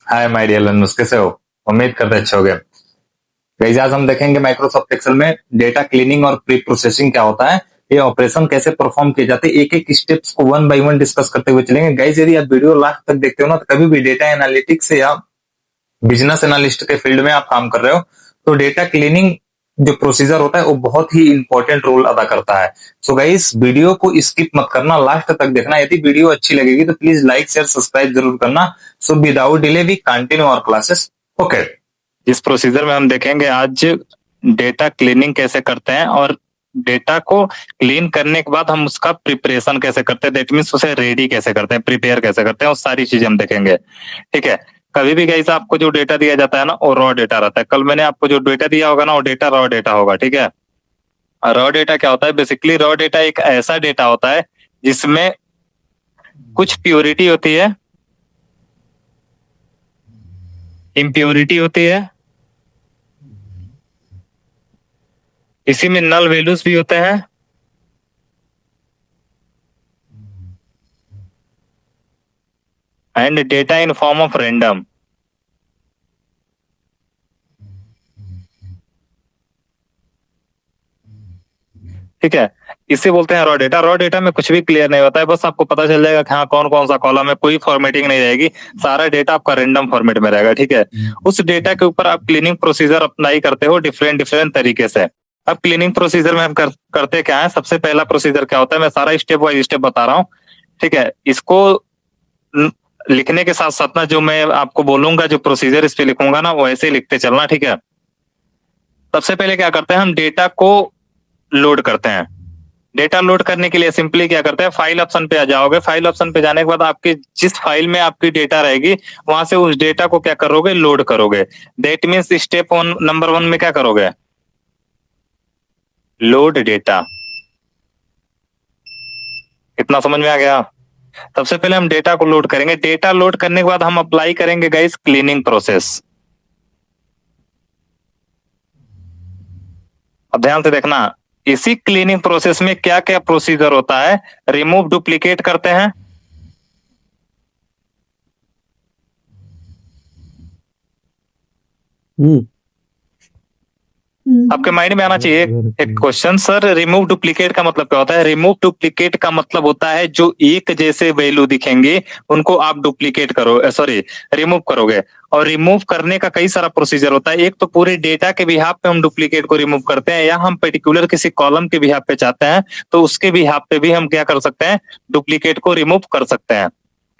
Hi my dear learners, कैसे हो? उम्मीद करते अच्छे होगे। गाइस, आज हम देखेंगे माइक्रोसॉफ्ट एक्सेल में डेटा क्लीनिंग और प्री प्रोसेसिंग क्या होता है, ये ऑपरेशन कैसे परफॉर्म किए जाते हैं। एक एक स्टेप्स को वन बाय वन डिस्कस करते हुए चलेंगे। गाइस, यदि आप वीडियो लास्ट तक देखते हो ना, तो कभी भी डेटा एनालिटिक्स या बिजनेस एनालिस्ट के फील्ड में आप काम कर रहे हो, तो डेटा क्लीनिंग जो प्रोसीजर होता है वो बहुत ही इंपॉर्टेंट रोल अदा करता है। सो गाइस, वीडियो को स्किप मत करना, लास्ट तक देखना। यदि वीडियो अच्छी लगेगी तो प्लीज लाइक शेयर सब्सक्राइब जरूर करना। So without delay we continue our classes. Okay, इस प्रोसीजर में हम देखेंगे आज डेटा क्लीनिंग कैसे करते हैं और डेटा को क्लीन करने के बाद हम उसका प्रिपरेशन कैसे करते हैं, दैट मीन्स उसे रेडी कैसे करते हैं, प्रिपेयर कैसे करते हैं, वो सारी चीजें हम देखेंगे। ठीक है, कभी भी गाइस आपको जो डेटा दिया जाता है ना, वो रॉ डेटा रहता है। कल मैंने आपको जो डेटा दिया होगा ना, वो डेटा रॉ डेटा होगा। ठीक है, रॉ डेटा क्या होता है? बेसिकली रॉ डेटा एक ऐसा डेटा होता है जिसमें कुछ प्योरिटी होती है, इम्प्योरिटी होती है, इसी में नल वैल्यूज भी होते हैं, and data in form of random. ठीक है, इसे बोलते हैं रॉ डेटा। रॉ डेटा में कुछ भी क्लियर नहीं होता है, बस आपको पता चल जाएगा कि हाँ कौन कौन सा कॉलम है, कोई फॉर्मेटिंग नहीं रहेगी, सारा डेटा आपका रैंडम फॉर्मेट में रहेगा। ठीक है, उस डेटा के ऊपर आप क्लीनिंग प्रोसीजर अप्लाई करते हो डिफरेंट डिफरेंट तरीके से। अब क्लीनिंग प्रोसीजर में हम करते क्या है, सबसे पहला प्रोसीजर क्या होता है, मैं सारा स्टेप वाइज स्टेप बता रहा हूँ। ठीक है, इसको लिखने के साथ साथ ना, जो मैं आपको बोलूंगा, जो प्रोसीजर इस पे लिखूंगा ना, वो ऐसे ही लिखते चलना। ठीक है, सबसे पहले क्या करते हैं, हम डेटा को लोड करते हैं। डेटा लोड करने के लिए सिंपली क्या करते हैं, फाइल ऑप्शन पे आ जाओगे। फाइल ऑप्शन पे जाने के बाद आपकी जिस फाइल में आपकी डेटा रहेगी, वहां से उस डेटा को क्या करोगे, लोड करोगे। That means step one, number 1 में क्या करोगे, लोड डेटा। इतना समझ में आ गया? सबसे पहले हम डेटा को लोड करेंगे। डेटा लोड करने के बाद हम अप्लाई करेंगे गाइस क्लीनिंग प्रोसेस। अब ध्यान से देखना, इसी क्लीनिंग प्रोसेस में क्या क्या प्रोसीजर होता है। रिमूव डुप्लीकेट करते हैं, आपके माइंड में आना चाहिए एक क्वेश्चन, सर रिमूव डुप्लीकेट का मतलब क्या होता है? रिमूव डुप्लीकेट का मतलब होता है जो एक जैसे वैल्यू दिखेंगे उनको आप डुप्लीकेट करो, सॉरी रिमूव करोगे। और रिमूव करने का कई सारा प्रोसीजर होता है। एक तो पूरे डेटा के बिहाफ पे हम डुप्लीकेट को रिमूव करते हैं, या हम पर्टिकुलर किसी कॉलम के बिहाफ पे चाहते हैं तो उसके बिहाफ पे भी हम क्या कर सकते हैं, डुप्लीकेट को रिमूव कर सकते हैं।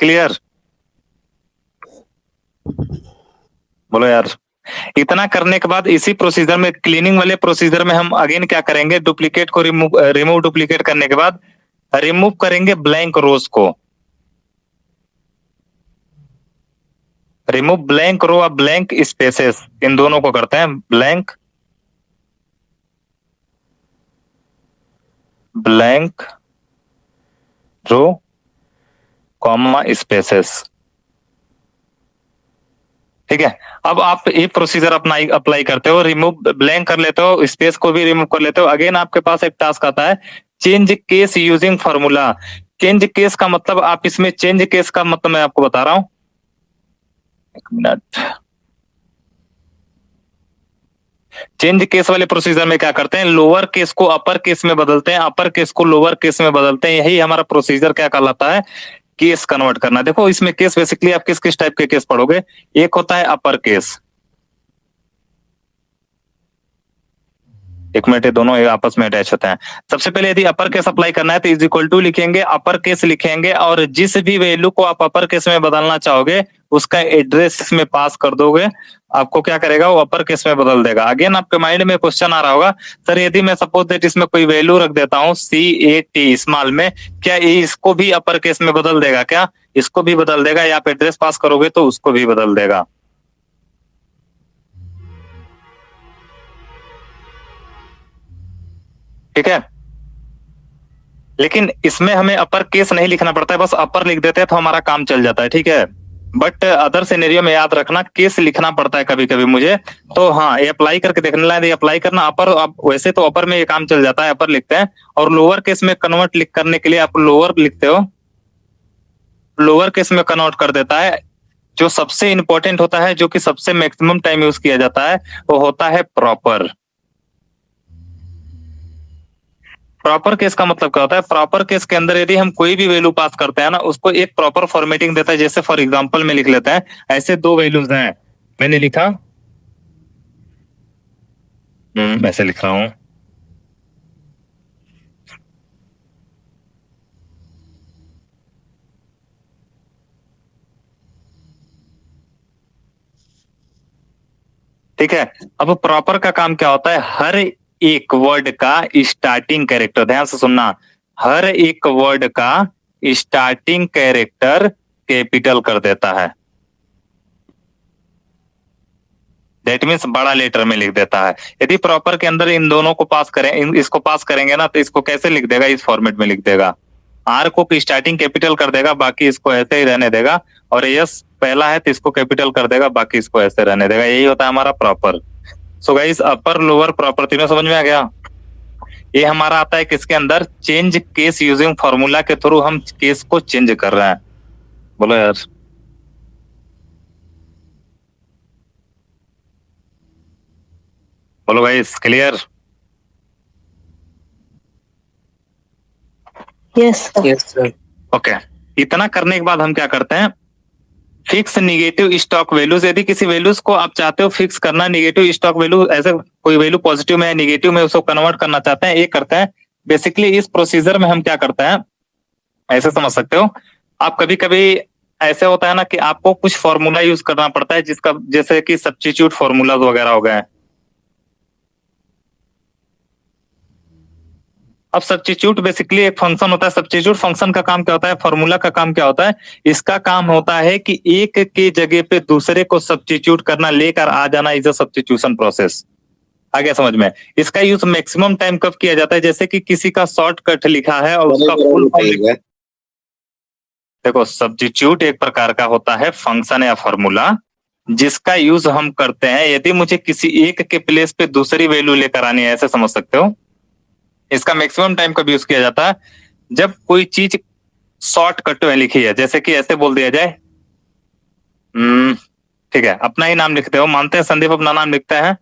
क्लियर? बोलो यार। इतना करने के बाद इसी प्रोसीजर में, क्लीनिंग वाले प्रोसीजर में, हम अगेन क्या करेंगे, डुप्लीकेट को रिमूव डुप्लीकेट करने के बाद रिमूव करेंगे ब्लैंक रोज को। रिमूव ब्लैंक रो और ब्लैंक स्पेसेस, इन दोनों को करते हैं। Blank blank row comma spaces. ठीक है, अब आप ये प्रोसीजर अपना अप्लाई करते हो, रिमूव ब्लैंक कर लेते हो, स्पेस को भी रिमूव कर लेते हो। अगेन आपके पास एक टास्क आता है, change case using formula. Change case का मतलब, आप इसमें चेंज केस का मतलब मैं आपको बता रहा हूं, एक मिनट। चेंज केस वाले प्रोसीजर में क्या करते हैं, लोअर केस को अपर केस में बदलते हैं, अपर केस को लोअर केस में बदलते हैं। यही हमारा प्रोसीजर क्या कहलाता है, केस कन्वर्ट करना। देखो इसमें केस बेसिकली आप किस किस टाइप के केस पढ़ोगे। एक होता है अपर केस, एक मिनट, दोनों आपस में अटैच होते हैं। सबसे पहले यदि अपर केस अप्लाई करना है तो इज इक्वल टू लिखेंगे, अपर केस लिखेंगे, और जिस भी वैल्यू को आप अपर केस में बदलना चाहोगे उसका एड्रेस इसमें पास कर दोगे, आपको क्या करेगा, वो अपर केस में बदल देगा। अगेन आपके माइंड में क्वेश्चन आ रहा होगा, सर यदि मैं सपोज दैट इसमें कोई वैल्यू रख देता हूँ CAT स्मॉल में, क्या ये इसको भी अपर केस में बदल देगा? क्या इसको भी बदल देगा, या आप एड्रेस पास करोगे तो उसको भी बदल देगा। ठीक है, लेकिन इसमें हमें अपर केस नहीं लिखना पड़ता है, बस अपर लिख देते हैं तो हमारा काम चल जाता है। ठीक है, बट अदर सिनेरियो में याद रखना केस लिखना पड़ता है कभी कभी मुझे, तो हाँ ये अप्लाई करके देखने लायक, अप्लाई करना अपर। अब वैसे तो अपर में ये काम चल जाता है, अपर लिखते हैं। और लोअर केस में कन्वर्ट लिख करने के लिए आप लोअर लिखते हो, लोअर केस में कन्वर्ट कर देता है। जो सबसे इंपॉर्टेंट होता है, जो कि सबसे मैक्सिमम टाइम यूज किया जाता है, वो होता है प्रॉपर। प्रॉपर केस का मतलब क्या होता है? प्रॉपर केस के अंदर यदि हम कोई भी वैल्यू पास करते हैं ना, उसको एक प्रॉपर फॉर्मेटिंग देता है। जैसे फॉर एग्जांपल में लिख लेते हैं, ऐसे दो वैल्यूज हैं, मैंने लिखा, ऐसे लिख रहा हूं, ठीक है। अब प्रॉपर का काम क्या होता है? हर एक वर्ड का स्टार्टिंग कैरेक्टर, ध्यान से सुनना, हर एक वर्ड का स्टार्टिंग कैरेक्टर कैपिटल कर देता है। दैट मीन्स बड़ा लेटर में लिख देता है। यदि प्रॉपर के अंदर इन दोनों को पास करें, इसको पास करेंगे ना, तो इसको कैसे लिख देगा? इस फॉर्मेट में लिख देगा। आर को स्टार्टिंग कैपिटल कर देगा, बाकी इसको ऐसे ही रहने देगा। और यस पहला है तो इसको कैपिटल कर देगा, बाकी इसको ऐसे रहने देगा। यही होता है हमारा proper. So guys, upper lower proper तीनों समझ में आ गया? ये हमारा आता है किसके अंदर? चेंज केस यूजिंग फॉर्मूला के थ्रू हम केस को चेंज कर रहे हैं। बोलो यार। बोलो guys, clear? Yes sir. Okay, इतना करने के बाद हम क्या करते हैं? Fix negative stock values. यदि किसी वैल्यूज को आप चाहते हो फिक्स करना, निगेटिव स्टॉक वैल्यू, ऐसे कोई वैल्यू पॉजिटिव में है, नेगेटिव में उसको कन्वर्ट करना चाहते हैं, ये करते हैं। बेसिकली इस प्रोसीजर में हम क्या करते हैं, ऐसे समझ सकते हो आप। कभी कभी ऐसे होता है ना कि आपको कुछ फॉर्मूला यूज करना पड़ता है, जिसका जैसे कि सब्स्टिट्यूट फॉर्मूला वगैरह हो गए। अब सब्स्टिट्यूट बेसिकली एक फंक्शन होता है। सब्स्टिट्यूट फंक्शन का काम क्या होता है? फॉर्मूला का काम क्या होता है? इसका काम होता है कि एक के जगह पे दूसरे को सब्स्टिट्यूट करना, लेकर आ जाना, इज अ सब्स्टिट्यूशन प्रोसेस। आ गया समझ में? इसका यूज मैक्सिमम टाइम कब किया जाता है? जैसे कि किसी का शॉर्टकट लिखा है और उसका फुल फॉर्म। देखो, सब्स्टिट्यूट एक प्रकार का होता है फंक्शन या फॉर्मूला, जिसका यूज हम करते हैं यदि मुझे किसी एक के प्लेस पे दूसरी वैल्यू लेकर आनी है, ऐसे समझ सकते हो। इसका मैक्सिमम टाइम कब यूज किया जाता है? जब कोई चीज शॉर्टकट में लिखी है। जैसे कि ऐसे बोल दिया जाए, ठीक है, अपना ही नाम लिखते हो, मानते हैं संदीप अपना नाम लिखते हैं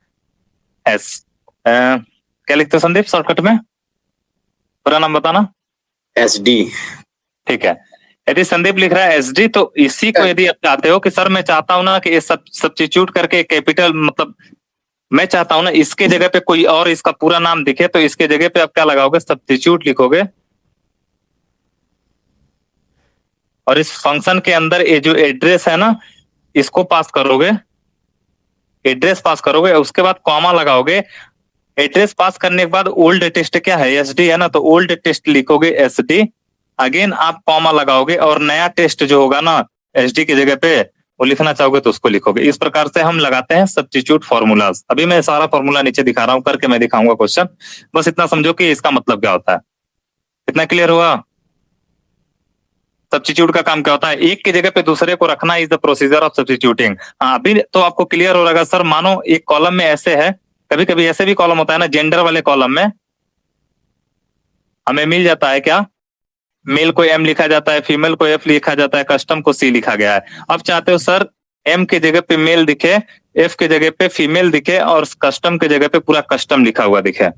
एस, क्या लिखते हो संदीप शॉर्टकट में? पूरा नाम बताना। S D. ठीक है, यदि संदीप लिख रहा है एस डी, तो इसी को यदि आप चाहते हो कि सर मैं चाहता हूं ना कि ये सब्स्टिट्यूट करके कैपिटल, मतलब मैं चाहता हूं ना इसके जगह पे कोई और इसका पूरा नाम दिखे, तो इसके जगह पे आप क्या लगाओगे? सब्स्टिट्यूट लिखोगे। और इस फंक्शन के अंदर ये जो एड्रेस है ना, इसको पास करोगे, एड्रेस पास करोगे, उसके बाद कॉमा लगाओगे। एड्रेस पास करने के बाद ओल्ड टेस्ट क्या है? एस डी है ना, तो ओल्ड टेस्ट लिखोगे एस डी। अगेन आप कॉमा लगाओगे और नया टेस्ट जो होगा ना एस डी की जगह पे, वो लिखना चाहोगे तो उसको लिखोगे। इस प्रकार से हम लगाते हैं सब्स्टिट्यूट फॉर्मूलाज। अभी मैं सारा फॉर्मूला नीचे दिखा रहा हूं, करके मैं दिखाऊंगा क्वेश्चन। बस इतना समझो कि इसका मतलब क्या होता है। इतना क्लियर हुआ? सब्स्टिट्यूट का काम क्या होता है? एक की जगह पे दूसरे को रखना is the procedure of substituting. हाँ, अभी तो आपको क्लियर हो रहा सर। मानो एक कॉलम में ऐसे है, कभी कभी ऐसे भी कॉलम होता है ना, जेंडर वाले कॉलम में हमें मिल जाता है क्या? मेल को एम लिखा जाता है, फीमेल को एफ लिखा जाता है, कस्टम को सी लिखा गया है। अब चाहते हो सर एम के जगह पे मेल दिखे, एफ के जगह पे फीमेल दिखे, और कस्टम के जगह पे पूरा कस्टम लिखा हुआ दिखे,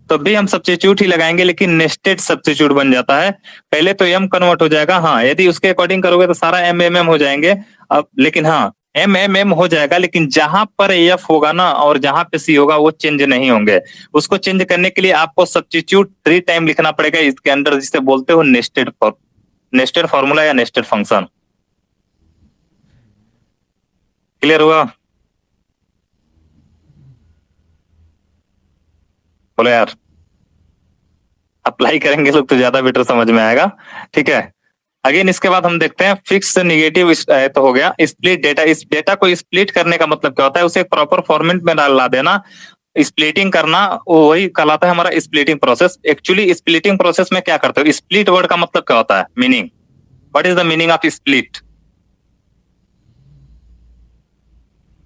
तो भी हम सब्स्टिट्यूट ही लगाएंगे, लेकिन नेस्टेड सब्स्टिट्यूट बन जाता है। पहले तो एम कन्वर्ट हो जाएगा, हाँ, यदि उसके अकॉर्डिंग करोगे तो सारा एम एम एम हो जाएंगे। अब लेकिन हाँ, एम एम एम हो जाएगा, लेकिन जहां पर एफ होगा ना और जहां पे सी होगा वो चेंज नहीं होंगे। उसको चेंज करने के लिए आपको सब्स्टिट्यूट 3 टाइम लिखना पड़ेगा इसके अंदर, जिसे बोलते हो नेस्टेड फॉर्मूला या नेस्टेड फंक्शन। क्लियर हुआ? बोलो यार, अप्लाई करेंगे लोग तो ज्यादा बेटर समझ में आएगा। ठीक है, अगेन इसके बाद हम देखते हैं फिक्स निगेटिव तो हो गया। स्प्लिट डेटा, इस डेटा को स्प्लिट करने का मतलब क्या होता है? उसे प्रॉपर फॉर्मेट में ला देना, स्प्लिटिंग करना, वही कहलाता है हमारा splitting process. Actually splitting process में क्या करते हो? स्प्लिट वर्ड का मतलब क्या होता है? Meaning, what is the meaning of split?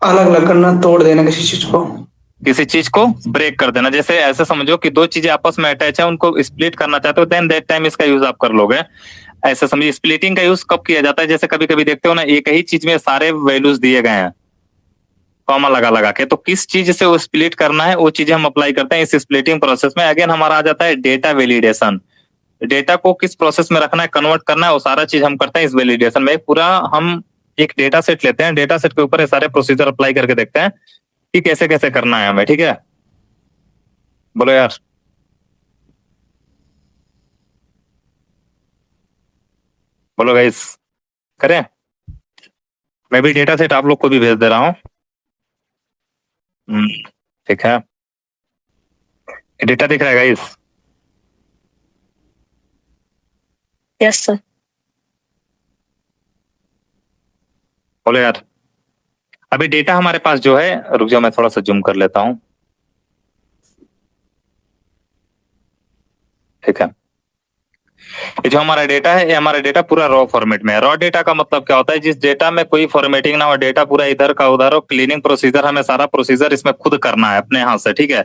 अलग अलग करना, तोड़ देना किसी चीज को ब्रेक कर देना। जैसे ऐसे समझो कि दो चीजें आपस में अटैच है, उनको स्प्लिट करना चाहते हो, देन दैट टाइम इसका यूज आप कर लोगे। ऐसे समझिए स्प्लिटिंग का यूज कब किया जाता है, जैसे कभी कभी देखते हो ना एक ही चीज में सारे वैल्यूज दिए गए हैं कॉमा लगा लगा के, तो किस चीज से वो स्प्लिट करना है वो चीजें हम अप्लाई करते हैं इस स्प्लिटिंग प्रोसेस में। अगेन हमारा आ जाता है डेटा वैलिडेशन, डेटा को किस प्रोसेस में रखना है, कन्वर्ट करना है, वो सारा चीज हम करते हैं इस वैलिडेशन में। पूरा हम एक डेटा सेट लेते हैं, डेटा सेट के ऊपर ये सारे प्रोसीजर अप्लाई करके देखते हैं कि कैसे कैसे करना है हमें, ठीक है। बोलो यार। बोलो गाइस, करें? मैं भी डेटा सेट आप लोग को भी भेज दे रहा हूँ। ठीक है, डेटा दिख रहा है गाइस? Yes sir. बोलो यार। अभी डेटा हमारे पास जो है, रुक जाओ मैं थोड़ा सा जूम कर लेता हूँ, ठीक है। ये जो हमारा डेटा है, ये हमारा डेटा पूरा रॉ फॉर्मेट में है। रॉ डेटा का मतलब क्या होता है? जिस डेटा में कोई फॉर्मेटिंग ना हो, डेटा पूरा इधर का उधर हो, क्लीनिंग प्रोसीजर हमें सारा प्रोसीजर इसमें खुद करना है अपने हाथ से, ठीक है।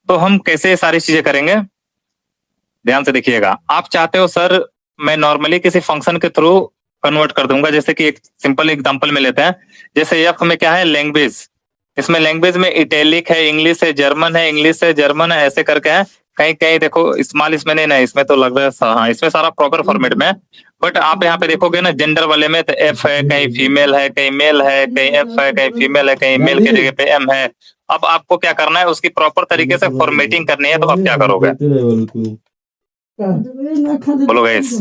तो हम कैसे ये सारी चीजें करेंगे, ध्यान से देखिएगा। आप चाहते हो सर मैं नॉर्मली किसी फंक्शन के थ्रू कन्वर्ट कर दूंगा, जैसे कि एक सिंपल एग्जांपल में लेते हैं, जैसे एफ में क्या है, लैंग्वेज। इसमें लैंग्वेज में इटैलिक है, इंग्लिश है, जर्मन है, इंग्लिश है, जर्मन है, ऐसे करके है। कहीं कहीं देखो स्मॉल इसमें नहीं ना, इसमें तो लग रहा है हाँ, इसमें सारा प्रॉपर फॉर्मेट में है। बट आप यहाँ पे देखोगे ना जेंडर वाले में, तो एफ है, कहीं फीमेल है, कहीं मेल है, कहीं एफ है, कहीं फीमेल है, कहीं मेल की जगह पे एम है। अब आपको क्या करना है, उसकी प्रॉपर तरीके से फॉर्मेटिंग करनी है, तो आप क्या करोगे? बोलो गाइस।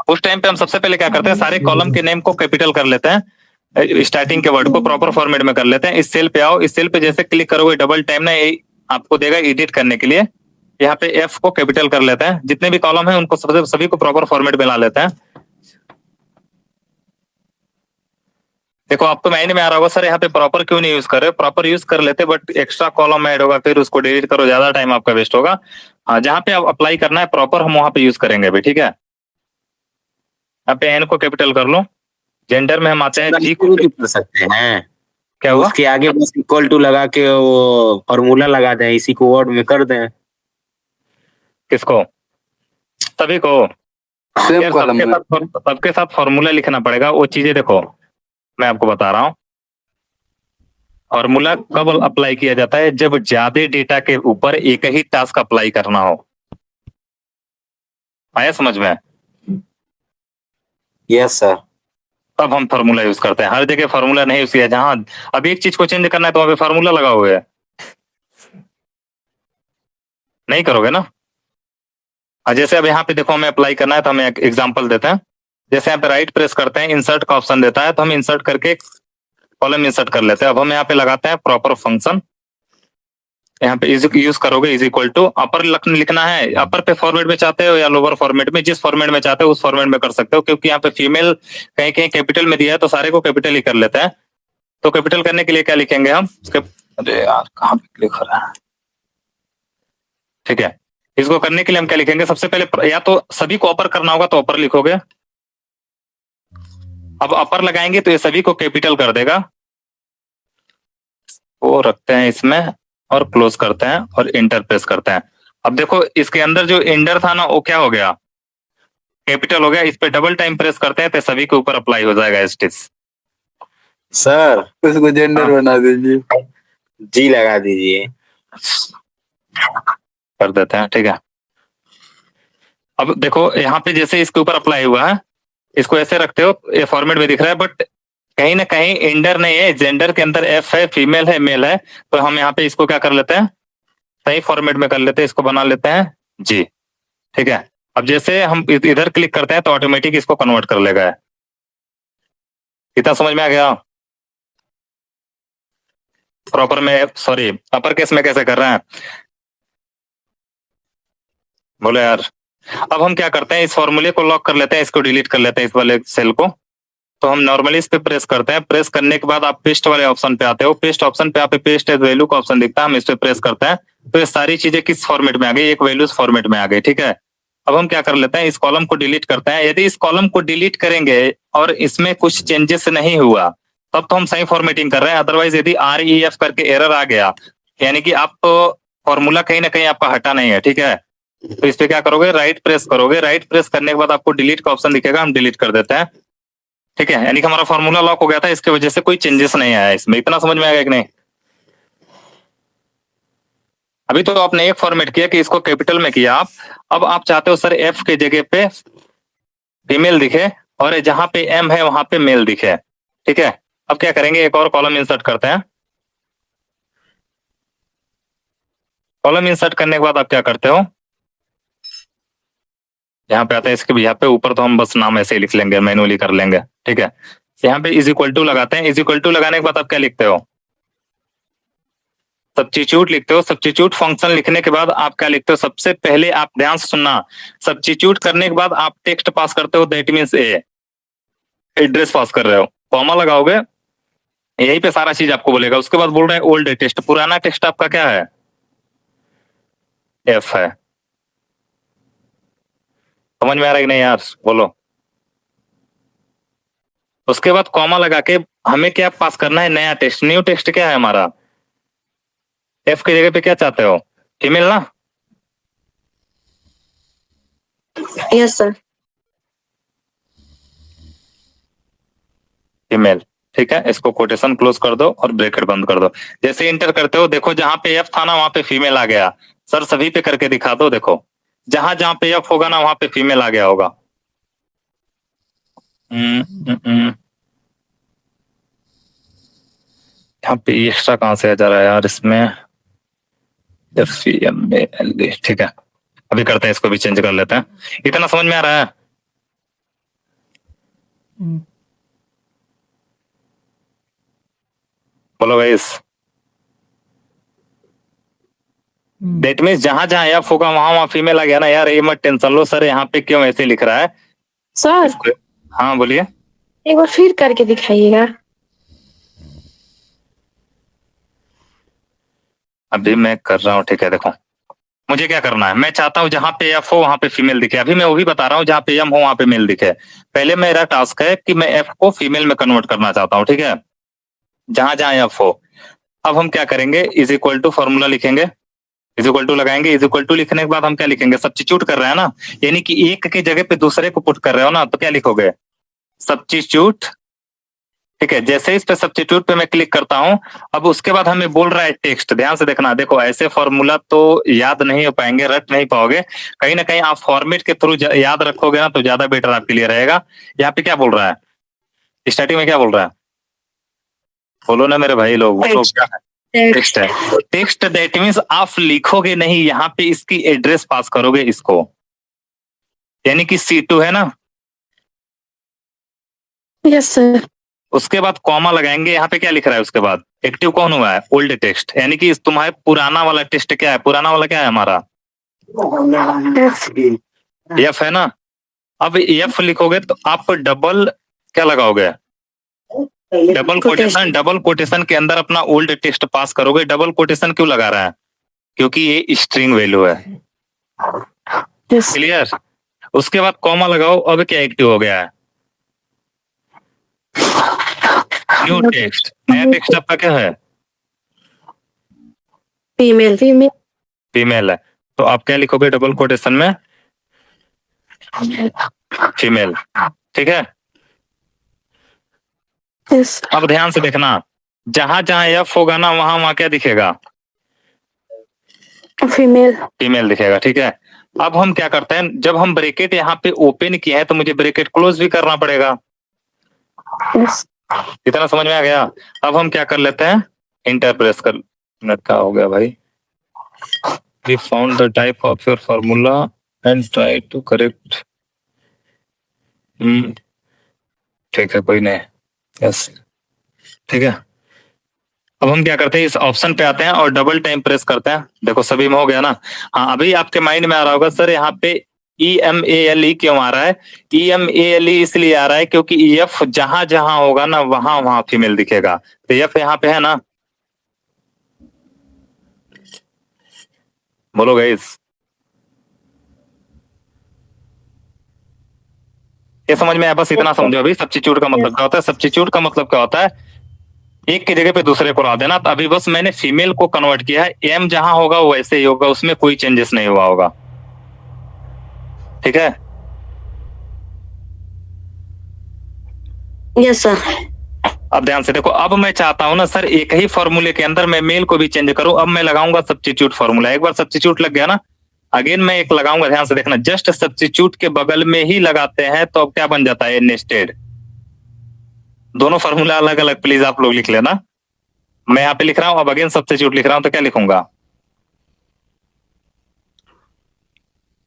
उस टाइम पे हम सबसे पहले क्या करते हैं, सारे कॉलम के नेम को कैपिटल कर लेते हैं, स्टार्टिंग के वर्ड को प्रॉपर फॉर्मेट में कर लेते हैं। इस सेल पे आओ, इस सेल पे जैसे क्लिक करोगे डबल टाइम ना, ये आपको देगा एडिट करने के लिए। यहाँ पे एफ को कैपिटल कर लेते हैं, जितने भी कॉलम है उनको सभी को प्रॉपर फॉर्मेट में ला लेते हैं। देखो आपको माइंड में आ रहा होगा सर यहाँ पे प्रॉपर क्यों नहीं यूज कर रहे? प्रॉपर यूज कर लेते बट एक्स्ट्रा कॉलम ऐड होगा, फिर उसको डिलीट करो, ज्यादा टाइम आपका वेस्ट होगा। हाँ, जहाँ पे आप अप्लाई करना है प्रॉपर हम वहां पे यूज करेंगे अभी, ठीक है। यहाँ पे एन को कैपिटल कर लो, जेंडर में हम आते हैं जी को कर सकते हैं। क्या हुआ? उसके आगे बस इक्वल टू लगा के वो फॉर्मूला लगा दें, इसी को वर्ड में कर दें। किसको? सभी को यार, सबके साथ फॉर्मूला लिखना पड़ेगा। वो चीजें देखो मैं आपको बता रहा हूँ। फॉर्मूला कब अप्लाई किया जाता है? जब ज्यादा डेटा के ऊपर एक ही टास्क अप्लाई करना हो। आया समझ में? Yes sir. तब हम फार्मूला यूज करते हैं। हर जगह फार्मूला नहीं यूज किया। जहां अब एक चीज को चेंज करना है तो वहां पे फार्मूला लगा हुआ है, नहीं करोगे ना। जैसे अब यहाँ पे देखो हमें अप्लाई करना है, तो हमें एक एग्जांपल देते हैं। जैसे यहाँ पे राइट प्रेस करते हैं, इंसर्ट का ऑप्शन देता है, तो हम इंसर्ट करके कॉलम इंसर्ट कर लेते हैं। अब हम यहाँ पे लगाते हैं प्रॉपर फंक्शन। यहाँ पे यूज करोगे इज इक्वल टू अपर लिखना है। अपर पे फॉर्मेट में चाहते हो या लोअर फॉर्मेट में, जिस फॉर्मेट में चाहते हो उस फॉर्मेट में कर सकते हो, क्योंकि यहाँ पे फीमेल कहीं कहीं कैपिटल में दिया है तो सारे को कैपिटल ही कर लेते हैं। तो कैपिटल करने के लिए क्या लिखेंगे हम? अरे यार कहाँ पे क्लिक हो रहा है, ठीक है। इसको करने के लिए हम क्या लिखेंगे? सबसे पहले या तो सभी को अपर करना होगा तो अपर लिखोगे। अब अपर लगाएंगे तो ये सभी को कैपिटल कर देगा। वो रखते हैं इसमें और क्लोज करते हैं और इंटर प्रेस करते हैं। अब देखो इसके अंदर जो इंडर था ना वो क्या हो गया? कैपिटल हो गया। इस पे डबल टाइम प्रेस करते हैं तो सभी के ऊपर अप्लाई हो जाएगा स्टिच। सर उसको जेंडर बना दीजिए, जी लगा दीजिए, कर देते हैं, ठीक है। अब देखो यहाँ पे जैसे इसके ऊपर अप्लाई हुआ है, इसको ऐसे रखते हो, ये फॉर्मेट में दिख रहा है, बट कहीं ना कहीं इंडर नहीं है। जेंडर के अंदर एफ है, फीमेल है, मेल है, तो हम यहाँ पे इसको क्या कर लेते हैं? सही फॉर्मेट में कर लेते हैं, इसको बना लेते हैं जी, ठीक है। अब जैसे हम इधर क्लिक करते हैं तो ऑटोमेटिक इसको कन्वर्ट कर लेगा। इतना समझ में आ गया? प्रॉपर में, सॉरी अपर केस में कैसे कर रहे हैं, बोलो यार। अब हम क्या करते हैं, इस फॉर्मूले को लॉक कर लेते हैं, इसको डिलीट कर लेते हैं, इस वाले सेल को। तो हम नॉर्मली इस पे प्रेस करते हैं। प्रेस करने के बाद आप पेस्ट वाले ऑप्शन पे आते हो। पेस्ट ऑप्शन पे आप पेस्ट एज वैल्यू का ऑप्शन दिखता है, हम इस पे प्रेस करते हैं तो ये सारी चीजें किस फॉर्मेट में आ गई? एक वैल्यूज फॉर्मेट में आ गई, ठीक है। अब हम क्या कर लेते हैं, इस कॉलम को डिलीट करते हैं। यदि इस कॉलम को डिलीट करेंगे और इसमें कुछ चेंजेस नहीं हुआ तब तो हम सही फॉर्मेटिंग कर रहे हैं। अदरवाइज यदि REF करके एरर आ गया, यानी कि आप फॉर्मूला कहीं ना कहीं आपका हटा नहीं है, ठीक है। तो इस पे क्या करोगे, राइट प्रेस करोगे। राइट प्रेस करने के बाद आपको डिलीट का ऑप्शन दिखेगा, हम डिलीट कर देते हैं। ठीक है, यानी कि हमारा फॉर्मूला लॉक हो गया था, इसके वजह से कोई चेंजेस नहीं आया इसमें। इतना समझ में आएगा कि नहीं? अभी तो आपने एक फॉर्मेट किया कि इसको कैपिटल में किया आप। अब आप चाहते हो सर एफ के जगह पे फीमेल दिखे और जहां पे एम है वहां पे मेल दिखे। ठीक है, अब क्या करेंगे, एक और कॉलम इंसर्ट करते हैं। कॉलम इंसर्ट करने के बाद आप क्या करते हो, यहाँ पे आते हैं इसके यहाँ पे ऊपर, तो हम बस नाम ऐसे ही लिख लेंगे, मैनुअली कर लेंगे। ठीक है, यहाँ पे इज इक्वल टू लगाते हैं। इज इक्वल टू लगाने के बाद आप क्या लिखते हो, सब्स्टिट्यूट लिखते हो। सब्स्टिट्यूट फंक्शन लिखने के बाद आप क्या लिखते हो, सबसे पहले आप ध्यान से सुनना, सब्स्टिट्यूट करने के बाद आप टेक्स्ट पास करते हो, दैट मींस एड्रेस पास कर रहे हो, कॉमा लगाओगे, यहीं पे सारा चीज आपको बोलेगा। उसके बाद बोल रहा है ओल्ड टेक्स्ट, पुराना टेक्स्ट आपका क्या है, एफ है। समझ में आ रहा है कि नहीं यार, बोलो। उसके बाद कॉमा लगा के हमें क्या पास करना है, नया टेक्स्ट। न्यू टेक्स्ट क्या है हमारा, एफ की जगह पे क्या चाहते हो, फीमेल ना? Yes sir. फीमेल। ठीक है, इसको कोटेशन क्लोज कर दो और ब्रैकेट बंद कर दो। जैसे इंटर करते हो देखो, जहां पे एफ था ना वहां पे फीमेल आ गया। सर सभी पे करके दिखा दो, देखो जहां जहां पे एफ होगा ना वहां पे फीमेल आ गया होगा। यहाँ पे एक्स्ट्रा कहां से आ जा रहा है यार इसमें, एफ एम एल। ठीक है, अभी करते हैं, इसको भी चेंज कर लेते हैं। इतना समझ में आ रहा है? बोलो गाइस। दैट मीन्स जहां जहां एफ होगा वहां वहां फीमेल आ गया ना यार। ये मत टेंशन लो, सर यहाँ पे क्यों ऐसे लिख रहा है। सर हाँ बोलिए। एक बार फिर करके दिखाइएगा। अभी मैं कर रहा हूँ। ठीक है, देखो मुझे क्या करना है, मैं चाहता हूँ जहां पे एफ हो वहां पे फीमेल दिखे। अभी मैं वही बता रहा हूँ, जहां पे एम हो वहां पे मेल दिखे। पहले मेरा टास्क है कि मैं एफ को फीमेल में कन्वर्ट करना चाहता हूँ। ठीक है, जहां जहां एफ हो। अब हम क्या करेंगे, इज इक्वल टू फॉर्मूला लिखेंगे, इज इक्वल टू लगाएंगे। इज इक्वल टू लिखने के बाद हम क्या लिखेंगे, सब्स्टिट्यूट कर रहे हैं ना, यानी कि एक के जगह पे दूसरे को पुट कर रहे हो ना, तो क्या लिखोगे, सब्स्टिट्यूट। ठीक है, जैसे इस पे सब्स्टिट्यूट पे मैं क्लिक करता हूं, अब उसके बाद हमें बोल रहा है टेक्स्ट। ध्यान से देखना, देखो ऐसे फॉर्मूला तो याद नहीं हो पाएंगे, रट नहीं पाओगे। कहीं ना कहीं आप फॉर्मेट के थ्रू याद रखोगे ना तो ज्यादा बेटर आपके लिए रहेगा। यहाँ पे क्या बोल रहा है, स्टार्टिंग में क्या बोल रहा है, बोलो ना मेरे भाई लोग, बोलो क्या है, टेक्स्ट है। टेक्स्ट दैट मीन्स आप लिखोगे नहीं, यहाँ पे इसकी एड्रेस पास करोगे इसको, यानी कि C2 है ना। Yes sir. उसके बाद कॉमा लगाएंगे, यहाँ पे क्या लिख रहा है, उसके बाद एक्टिव कौन हुआ है, ओल्ड टेक्स्ट, यानी कि तुम्हारे पुराना वाला टेक्स्ट क्या है, पुराना वाला क्या है हमारा, एफ है ना। अब एफ लिखोगे तो आप डबल क्या लगाओगे, डबल कोटेशन। डबल कोटेशन के अंदर अपना ओल्ड टेक्स्ट पास करोगे। डबल कोटेशन क्यों लगा रहा है, क्योंकि ये स्ट्रिंग वैल्यू है। क्लियर? उसके बाद कॉमा लगाओ, अब क्या एक्टिव हो गया है, न्यू टेक्स्ट। नया टेक्स्ट आपका क्या है, फीमेल। फीमेल फीमेल है। तो आप क्या लिखोगे डबल कोटेशन में, फीमेल। ठीक है, यस। अब ध्यान से देखना, जहां जहां एफ होगा ना वहां वहां क्या दिखेगा, फीमेल। फीमेल दिखेगा। ठीक है, अब हम क्या करते हैं, जब हम ब्रैकेट यहाँ पे ओपन किए हैं तो मुझे ब्रैकेट क्लोज भी करना पड़ेगा। यस। इतना समझ में आ गया? अब हम क्या कर लेते हैं, इंटर प्रेस कर, मिनट का हो गया भाई। We found the type of your formula and try to correct. ठीक है, कोई नहीं, यस। ठीक है, अब हम क्या करते हैं, इस ऑप्शन पे आते हैं और डबल टाइम प्रेस करते हैं। देखो सभी में हो गया ना। हाँ, अभी आपके माइंड में आ रहा होगा सर यहाँ पे EMALE क्यों आ रहा है। EMALE इसलिए आ रहा है क्योंकि एफ जहां जहां होगा ना वहां वहां फीमेल दिखेगा। तो एफ यहाँ पे है ना, बोलो गाइस। ये समझ में आया? बस इतना समझो अभी। सब्स्टिट्यूट का मतलब क्या होता है, सब्स्टिट्यूट का मतलब क्या होता है, एक की जगह पे दूसरे को ला देना। तो अभी बस मैंने फीमेल को कन्वर्ट किया है, एम जहां होगा वो वैसे ही होगा, उसमें कोई चेंजेस नहीं हुआ होगा। ठीक है। Yes sir. अब ध्यान से देखो, अब मैं चाहता हूं ना सर एक ही फॉर्मूले के अंदर मैं मेल को भी चेंज करूं। अब मैं लगाऊंगा सब्स्टिट्यूट फॉर्मूला। एक बार सब्स्टिट्यूट लग गया ना, अगेन मैं एक लगाऊंगा। ध्यान से देखना, जस्ट सब्स्टिट्यूट के बगल में ही लगाते हैं तो अब क्या बन जाता है, नेस्टेड। दोनों फॉर्मूला अलग अलग प्लीज आप लोग लिख लेना। मैं यहाँ पे लिख रहा हूं, अब अगेन सब्स्टिट्यूट लिख रहा हूं तो क्या लिखूंगा,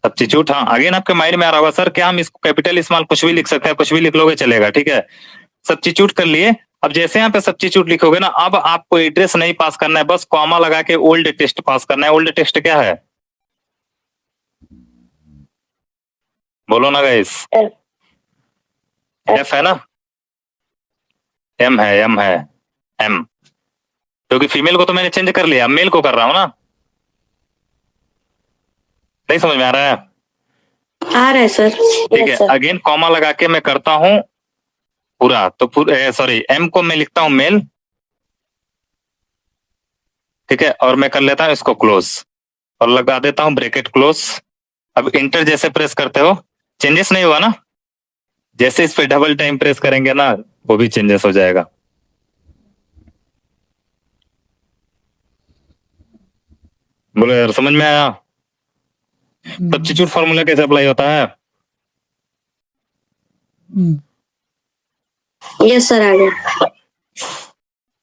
सब्स्टिट्यूट। हाँ, अगेन आपके माइंड में आ रहा होगा सर क्या हम इसको कैपिटल स्मॉल कुछ भी लिख सकते हैं, कुछ भी लिख लोगे चलेगा, ठीक है। सब्स्टिट्यूट कर लिए। अब जैसे यहाँ पे सब्स्टिट्यूट लिखोगे ना, अब आपको एड्रेस नहीं पास करना है, बस कॉमा लगा के ओल्ड टेक्स्ट पास करना है। ओल्ड टेक्स्ट क्या है, बोलो ना गाइस। एफ है ना, एम है, एम है, एम। क्योंकि फीमेल को तो मैंने चेंज कर लिया, मेल को कर रहा हूं ना। नहीं समझ में आ रहा है, आ रहा है सर। ठीक है। अगेन कॉमा लगा के मैं करता हूं पूरा, तो सॉरी एम को मैं लिखता हूं मेल, ठीक है। और मैं कर लेता हूं इसको क्लोज और लगा देता हूं ब्रैकेट क्लोज। अब इंटर जैसे प्रेस करते हो चेंजेस नहीं हुआ ना, जैसे इस पे डबल टाइम प्रेस करेंगे ना वो भी चेंजेस हो जाएगा। बोलो यार, समझ में आया सब्स्टिट्यूट फॉर्मूला कैसे अप्लाई होता है। यस सर, आ गया।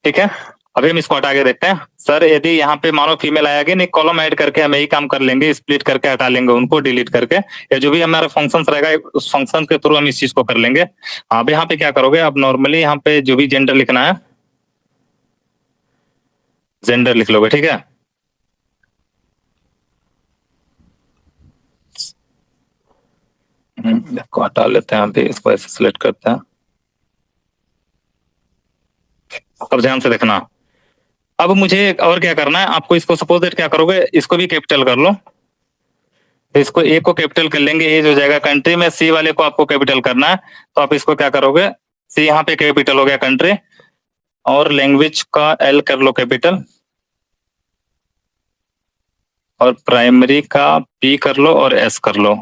ठीक है, अभी हम इसको हटा के देखते हैं। सर यदि यहाँ पे मानो फीमेल आएगी, नहीं कॉलम ऐड करके हम यही काम कर लेंगे, स्प्लिट करके हटा लेंगे उनको, डिलीट करके, या जो भी हमारा फंक्शन रहेगा उस फंक्शन के थ्रू हम इस चीज को कर लेंगे। अब यहाँ पे क्या करोगे, अब नॉर्मली यहाँ पे जो भी जेंडर लिखना है जेंडर लिख लोगे, ठीक है। इसको हटा लेते हैं, अभी इसको ऐसे सिलेक्ट करते हैं। अब ध्यान से देखना, अब मुझे और क्या करना है आपको, इसको सपोज दैट क्या करोगे, इसको भी कैपिटल कर लो। तो इसको ए को कैपिटल कर लेंगे, ए जो जाएगा कंट्री में, सी वाले को आपको कैपिटल करना है। तो आप इसको क्या करोगे, सी यहाँ पे कैपिटल हो गया कंट्री, और लैंग्वेज का एल कर लो कैपिटल, और प्राइमरी का पी कर लो और एस कर लो,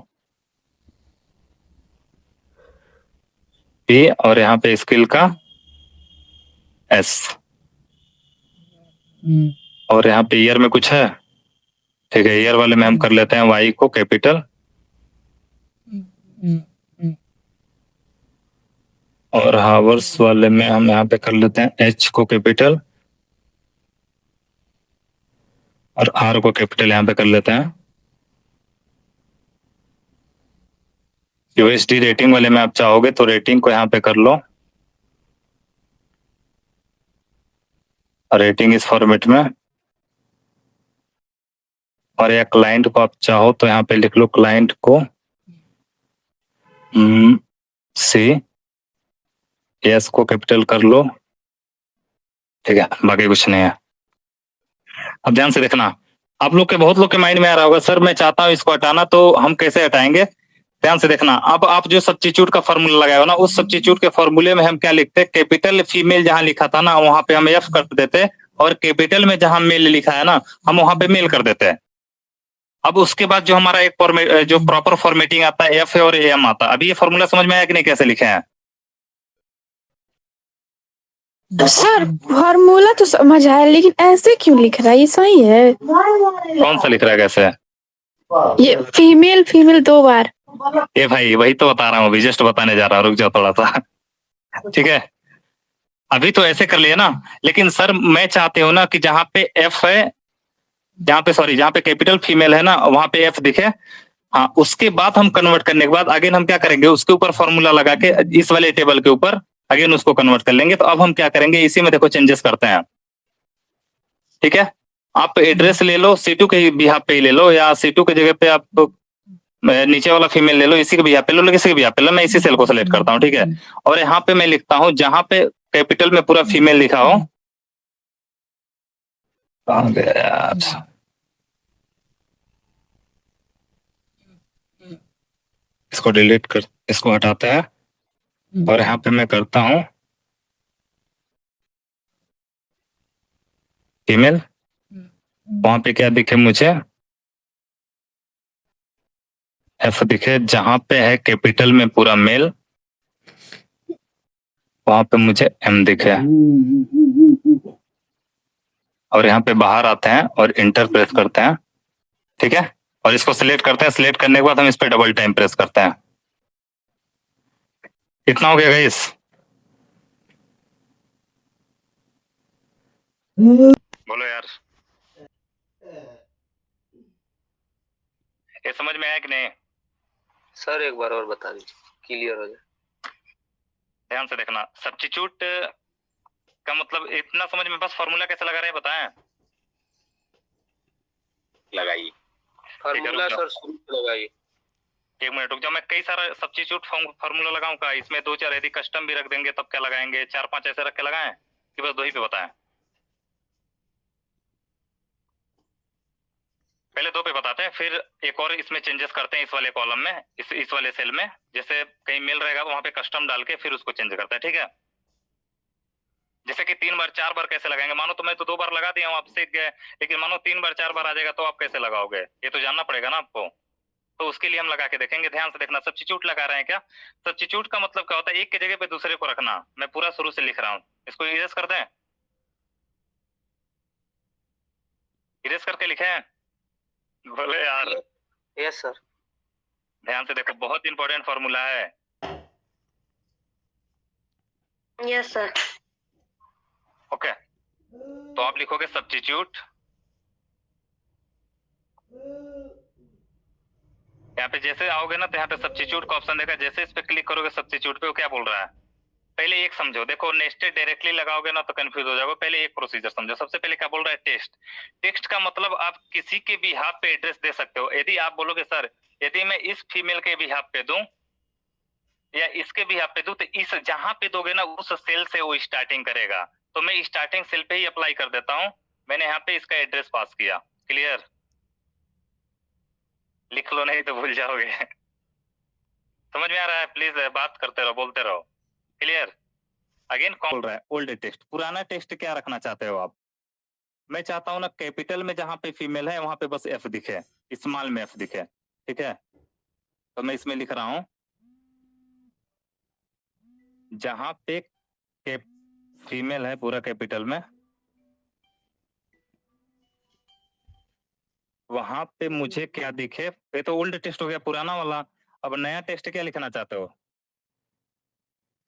पी, और यहाँ पे स्किल का एस, और यहाँ पे ईयर में कुछ है, ठीक है। ईयर वाले में हम कर लेते हैं वाई को कैपिटल, और हावर्स वाले में हम यहाँ पे कर लेते हैं एच को कैपिटल, और आर को कैपिटल यहाँ पे कर लेते हैं। यूएसडी रेटिंग वाले में आप चाहोगे तो रेटिंग को यहाँ पे कर लो, रेटिंग इस फॉर्मेट में, और या क्लाइंट को आप चाहो तो यहाँ पे लिख लो क्लाइंट को सी, एस को कैपिटल कर लो, ठीक है। बाकी कुछ नहीं है। अब ध्यान से देखना, आप लोग के बहुत लोग के माइंड में आ रहा होगा सर मैं चाहता हूं इसको हटाना, तो हम कैसे हटाएंगे। ध्यान से देखना, अब आप जो सब्स्टिट्यूट का फॉर्मूला लगाए हो ना, उस सब्स्टिट्यूट के फॉर्मूले में हम क्या लिखते हैं, कैपिटल फीमेल जहां लिखा था ना वहां पे हम एफ कर देते, और कैपिटल में जहां मेल लिखा है ना हम वहां पे मेल कर देते हैं। अब उसके बाद जो हमारा एक जो प्रॉपर फॉर्मेटिंग आता है एफ और एम आता है। अभी ये फॉर्मूला समझ में आया कि नहीं, कैसे लिखे हैं। सर फॉर्मूला तो समझ आया, लेकिन ऐसे क्यों लिख रहा है, ये सही है। कौन सा लिख रहा है कैसे, ये फीमेल फीमेल 2 बार। ये भाई वही तो बता रहा हूँ, अभी जस्ट बताने जा रहा हूँ, रुक जाओ थोड़ा सा, ठीक है। अभी तो ऐसे कर लिया ना, लेकिन सर मैं चाहती हूँ ना कि जहां पे एफ है, जहां पे सॉरी जहां पे कैपिटल फीमेल है ना वहां पे एफ दिखे। हाँ, उसके बाद हम कन्वर्ट करने के बाद अगेन हम क्या करेंगे, उसके ऊपर फॉर्मूला लगा के इस वाले टेबल के ऊपर अगेन उसको कन्वर्ट कर लेंगे। तो अब हम क्या करेंगे, इसी में देखो चेंजेस करते हैं, ठीक है। आप एड्रेस ले लो, C2 के बिहाफ पे ही ले लो, या C2 की जगह पे आप नीचे वाला फीमेल ले लो, इसी के बिहाफ पे ले लो, किसी के बिहाफ पे ले लो, मैं इसी सेल को सेलेक्ट करता हूँ, ठीक है। और यहाँ पे मैं लिखता हूँ जहां पे कैपिटल में पूरा फीमेल लिखा हो, कहाँ गया यार, इसको डिलीट कर, इसको हटाते हैं, और यहाँ पे मैं करता हूँ फीमेल, वहां पे क्या दिखे मुझे, एफ दिखे, जहां पे है कैपिटल में पूरा मेल, वहां पे मुझे एम दिखे, और यहाँ पे बाहर आते हैं और इंटर प्रेस करते हैं, ठीक है, और इसको सिलेक्ट करते हैं। सिलेक्ट करने के बाद हम इस पे डबल टाइम प्रेस करते हैं। इतना हो गया गाइस। बोलो यार, ये समझ में आया कि नहीं? सर एक बार और बता दीजिए, क्लियर हो जाए। ध्यान से देखना, सब्स्टिट्यूट का मतलब इतना समझ में, बस फॉर्मूला कैसे लगा रहे हैं बताएं? लगाइए फार्मूला सर शुरू से लगाइए। एक मिनट रुक जाओ, मैं कई सारा सब्स्टिट्यूट फार्मूला लगाऊं का? इसमें 2-4 यदि कस्टम भी रख देंगे तब क्या लगाएंगे? 4-5 ऐसे रख के लगाएं कि बस 2 ही पे बताएं? पहले 2 पे बताते हैं, फिर एक और इसमें चेंजेस करते हैं इस वाले कॉलम में, इस वाले सेल में, जैसे कहीं मेल रहेगा वहां पे कस्टम डाल के फिर उसको चेंज करते हैं, ठीक है? जैसे कि 3 बार 4 बार कैसे लगाएंगे? मानो तो मैं तो 2 बार लगा दिया हूं, आप सीख गए, लेकिन मानो 3 बार 4 बार आ जाएगा तो आप कैसे लगाओगे? ये तो जानना पड़ेगा ना आपको, तो उसके लिए हम लगा के देखेंगे। ध्यान से देखना, सब्स्टिट्यूट लगा रहे हैं क्या? सब्स्टिट्यूट का मतलब क्या होता है? एक की जगह पे दूसरे को रखना। मैं पूरा शुरू से लिख रहा हूँ, इसको इरेज कर दें? इरेज करके लिखे? बोले यार। Yes sir. ध्यान से देखो, बहुत इंपॉर्टेंट फॉर्मूला है। Yes sir. ओके, तो आप लिखोगे सब्स्टिट्यूट, यहाँ पे जैसे आओगे ना तो यहाँ पे सब्स्टिट्यूट का ऑप्शन देखा, जैसे इस पे क्लिक करोगे सब्स्टिट्यूट पे, वो क्या बोल रहा है? पहले एक समझो, देखो नेस्टेड डायरेक्टली लगाओगे ना तो कंफ्यूज हो जाओगे। पहले एक प्रोसीजर समझो। सबसे पहले क्या बोल रहा है? टेस्ट। टेक्स्ट का मतलब आप किसी के भी हाथ पे एड्रेस दे सकते हो। यदि आप बोलोगे सर यदि मैं इस फीमेल के भी हाथ पे दूं या इसके भी हाथ पे दूं, तो इस जहां पे दोगे ना उस सेल से वो स्टार्टिंग करेगा। तो मैं स्टार्टिंग सेल पे ही अप्लाई कर देता हूं। मैंने यहाँ पे इसका एड्रेस पास किया। क्लियर? लिख लो नहीं तो भूल जाओगे। समझ में आ रहा है? प्लीज बात करते रहो, बोलते रहो। क्लियर? अगेन कौन बोल रहा है? Old text. पुराना टेक्स्ट क्या रखना चाहते हो आप? मैं चाहता हूं ना कैपिटल में जहां पे फीमेल है वहां पे बस एफ दिखे, स्मॉल में एफ दिखे, ठीक है? तो मैं इसमें लिख रहा हूं जहां पे फीमेल है पूरा कैपिटल में, वहां पे मुझे क्या दिखे? ये तो ओल्ड टेक्स्ट हो गया, पुराना वाला। अब नया टेक्स्ट क्या लिखना चाहते हो?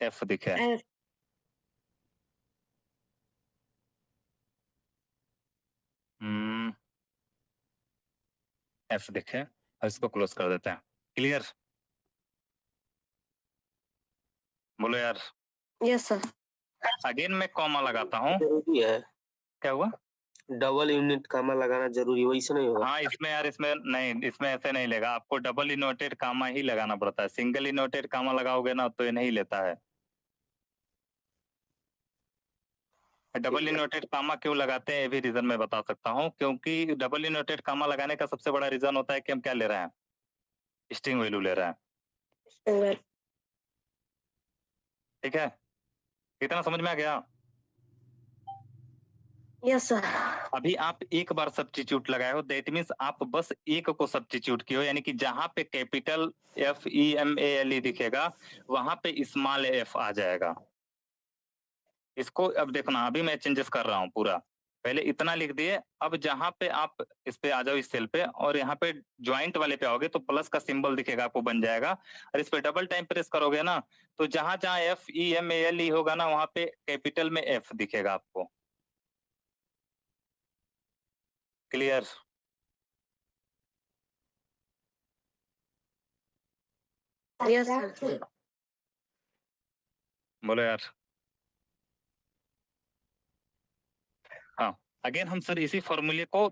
एफ दिखे। एफ दिखे और इसको क्लोज कर देते हैं। क्लियर? बोलो यार। Yes sir. अगेन मैं कॉमा लगाता हूँ। जरूरी है, क्या हुआ? डबल यूनिट कामा लगाना जरूरी, वैसे नहीं होगा। हाँ, इसमें यार, इसमें नहीं, इसमें ऐसे नहीं लेगा। आपको डबल इनवर्टेड कामा ही लगाना पड़ता है। सिंगल इनवर्टेड कामा लगाओगे ना तो ये नहीं लेता है। डबल इनवर्टेड कामा क्यों लगाते हैं ये भी रीजन मैं बता सकता हूँ। क्योंकि डबल इनवर्टेड कामा लगाने का सबसे बड़ा रीजन होता है कि हम क्या ले रहे हैं? स्ट्रिंग वैल्यू ले रहे हैं, ठीक है? कितना समझ में आ गया? Yes sir. अभी आप एक बार सब्स्टिट्यूट लगाए हो, दैट मीन्स आप बस एक को सब्स्टिट्यूट किए हो, यानी कि जहां पे कैपिटल FEMALE दिखेगा वहां पे स्मॉल f आ जाएगा। इसको अब देखना, अभी मैं चेंजेस कर रहा हूँ पूरा। पहले इतना लिख दिए, अब जहां पे आप इस पे आ जाओ, इस सेल पे, और यहाँ पे ज्वाइंट वाले पे आओगे तो प्लस का सिंबल दिखेगा, आपको बन जाएगा। और इस पे डबल टाइम प्रेस करोगे ना तो जहां जहां FEMALE होगा ना वहां पे कैपिटल में F दिखेगा आपको। क्लियर? Yes sir. बोलो यार। हाँ, अगेन हम सर इसी फॉर्मूले को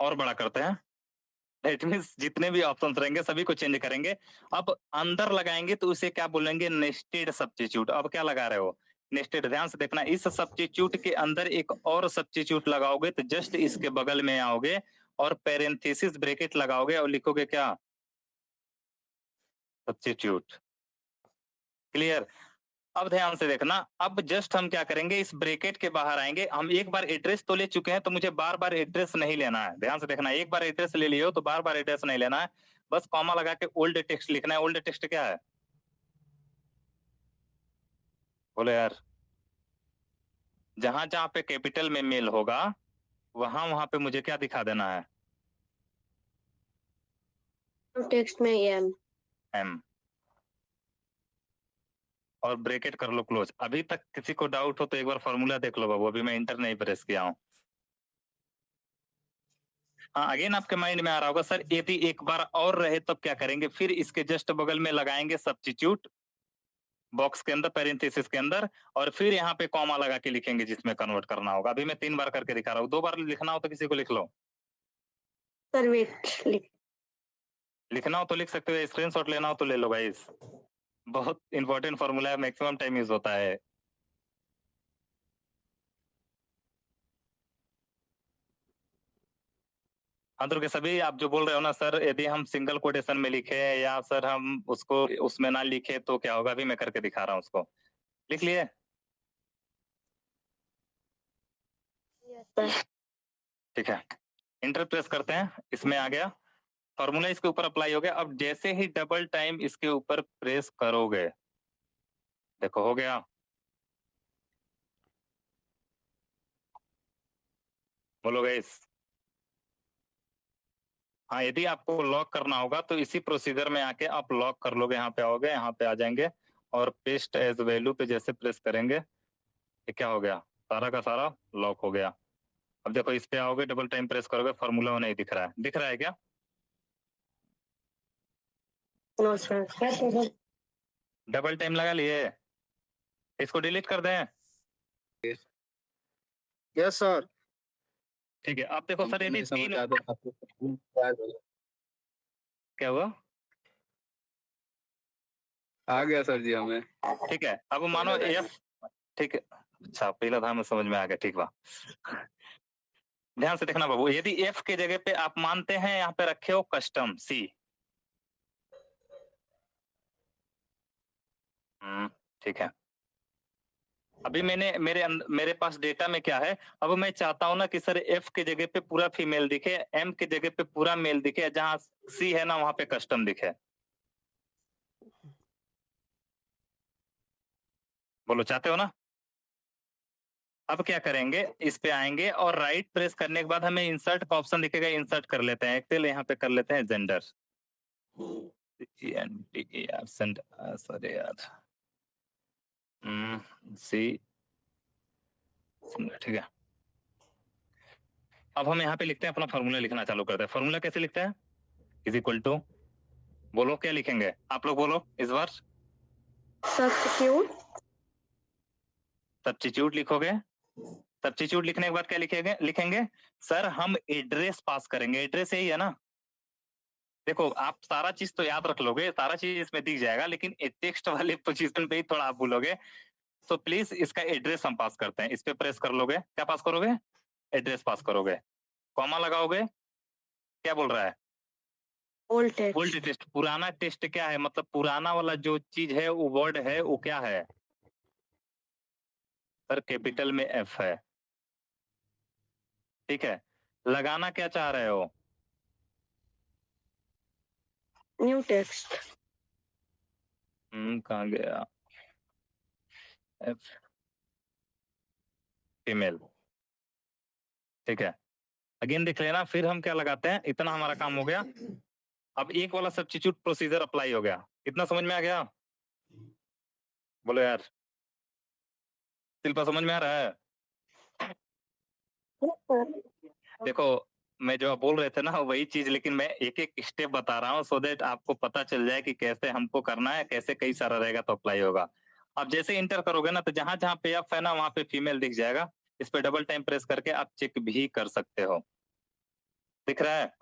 और बड़ा करते हैं। दैट मीन्स जितने भी ऑप्शन रहेंगे सभी को चेंज करेंगे। अब अंदर लगाएंगे तो उसे क्या बोलेंगे? Nested substitute. अब क्या लगा रहे हो? नेस्टेड। ध्यान से देखना, इस सब्स्टिट्यूट के अंदर एक और सब्स्टिट्यूट लगाओगे तो जस्ट इसके बगल में आओगे और पैरेंथेसिस ब्रैकेट लगाओगे और लिखोगे क्या? सब्स्टिट्यूट। क्लियर? अब ध्यान से देखना, अब जस्ट हम क्या करेंगे? इस ब्रैकेट के बाहर आएंगे। हम एक बार एड्रेस तो ले चुके हैं तो मुझे बार बार एड्रेस नहीं लेना है। ध्यान से देखना, एक बार एड्रेस ले लियो तो बार बार एड्रेस नहीं लेना है। बस कॉमा लगा के ओल्ड टेक्स्ट लिखना है। ओल्ड टेक्स्ट क्या है बोलो यार? जहां जहां पे कैपिटल में मेल होगा वहां वहां पे मुझे क्या दिखा देना है? टेक्स्ट में एम। एम। और ब्रैकेट कर लो क्लोज। अभी तक किसी को डाउट हो तो एक बार फॉर्मूला देख लो बाबू, अभी मैं इंटर नहीं प्रेस किया हूं। हाँ, अगेन आपके माइंड में आ रहा होगा सर यदि एक बार और रहे तब क्या करेंगे? फिर इसके जस्ट बगल में लगाएंगे सब्स्टिट्यूट बॉक्स के अंदर, पैरेंथेसिस के अंदर, और फिर यहाँ पे कॉमा लगा के लिखेंगे जिसमें कन्वर्ट करना होगा। अभी मैं 3 बार करके दिखा रहा हूँ, 2 बार लिखना हो तो किसी को लिख लो। सर वेट लिखना हो तो लिख सकते हो, स्क्रीनशॉट लेना हो तो ले लो गाइस। बहुत इंपॉर्टेंट फॉर्मूला है, मैक्सिमम टाइम यूज होता है। हाँ दुर्गे सभी आप जो बोल रहे हो ना सर, यदि हम सिंगल कोटेशन में लिखे या सर हम उसको उसमें ना लिखे तो क्या होगा? अभी मैं करके दिखा रहा हूँ उसको। लिख लिए? ठीक है, इंटर प्रेस करते हैं, इसमें आ गया फॉर्मूला, इसके ऊपर अप्लाई हो गया। अब जैसे ही डबल टाइम इसके ऊपर प्रेस करोगे, देखो हो गया। बोलो गाइस। हाँ, यदि आपको लॉक करना होगा तो इसी प्रोसीजर में आके आप लॉक कर लोगे। यहाँ पे आओगे, यहाँ पे आ जाएंगे और पेस्ट एज वैल्यू पे जैसे प्रेस करेंगे, ये क्या हो गया? सारा का सारा लॉक हो गया। अब देखो इस पे आओगे, डबल टाइम प्रेस करोगे, फॉर्मूला नहीं दिख रहा है। दिख रहा है क्या? No sir. डबल टाइम लगा लिए, इसको डिलीट कर दें? Yes sir. ठीक है, अब देखो सर यदि तीन, क्या हुआ? आ गया सर जी हमें। ठीक है, अब मानो एफ, ठीक है, अच्छा पहला था, मैं समझ में आ गया। ठीक बा, ध्यान से देखना बाबू। यदि एफ के जगह पे आप मानते हैं यहाँ पे रखे हो कस्टम सी, ठीक है। अभी मेरे पास डेटा में क्या है? अब मैं चाहता हूं ना कि सर एफ के जगह पे पूरा फीमेल दिखे, एम के जगह पे पूरा मेल दिखे, जहां सी है ना वहां पे कस्टम दिखे। बोलो चाहते हो ना? अब क्या करेंगे, इस पे आएंगे और राइट प्रेस करने के बाद हमें इंसर्ट का ऑप्शन दिखेगा, इंसर्ट कर लेते हैं। एक्सेल यहाँ पे कर लेते हैं जेंडर, सॉरी यार, सी, ठीक है। अब हम यहाँ पे लिखते हैं, अपना फॉर्मूला लिखना चालू करते हैं। फॉर्मूला कैसे लिखते हैं? इज इक्वल टू, बोलो क्या लिखेंगे आप लोग, बोलो इस बार। सब्स्टिट्यूट। सब्स्टिट्यूट लिखोगे, सब्स्टिट्यूट लिखने के बाद क्या लिखेंगे? सर हम एड्रेस पास करेंगे। एड्रेस यही है ना? देखो आप सारा चीज तो याद रख लोगे, सारा चीज इसमें दिख जाएगा, लेकिन टेक्स्ट वाले पोजीशन पे ही थोड़ा आप भूलोगे। तो प्लीज इसका एड्रेस हम पास करते हैं। इस पे प्रेस कर लोगे, क्या पास करोगे? एड्रेस पास करोगे, कॉमा लगाओगे, क्या बोल रहा है? Old old test. पुराना टेस्ट क्या है? मतलब पुराना वाला जो चीज है, वो वर्ड है, वो क्या है? सर कैपिटल में एफ है, ठीक है। लगाना क्या चाह रहे हो? New text. कहाँ गया? एफ फीमेल, ठीक है। अगेन देख लेना, फिर हम क्या लगाते हैं? इतना हमारा काम हो गया। अब एक वाला सब्स्टिट्यूट प्रोसीजर अप्लाई हो गया। इतना समझ में आ गया? बोलो यार, शिल्पा समझ में आ रहा है? देखो मैं जो आप बोल रहे थे ना वही चीज, लेकिन मैं एक एक स्टेप बता रहा हूँ सो दैट आपको पता चल जाए कि कैसे हमको करना है, कैसे कई सारा रहेगा तो अप्लाई होगा। अब जैसे इंटर करोगे ना तो जहां जहां पे एफ है ना वहां पे फीमेल दिख जाएगा। इस पे डबल टाइम प्रेस करके आप चेक भी कर सकते हो। दिख रहा है?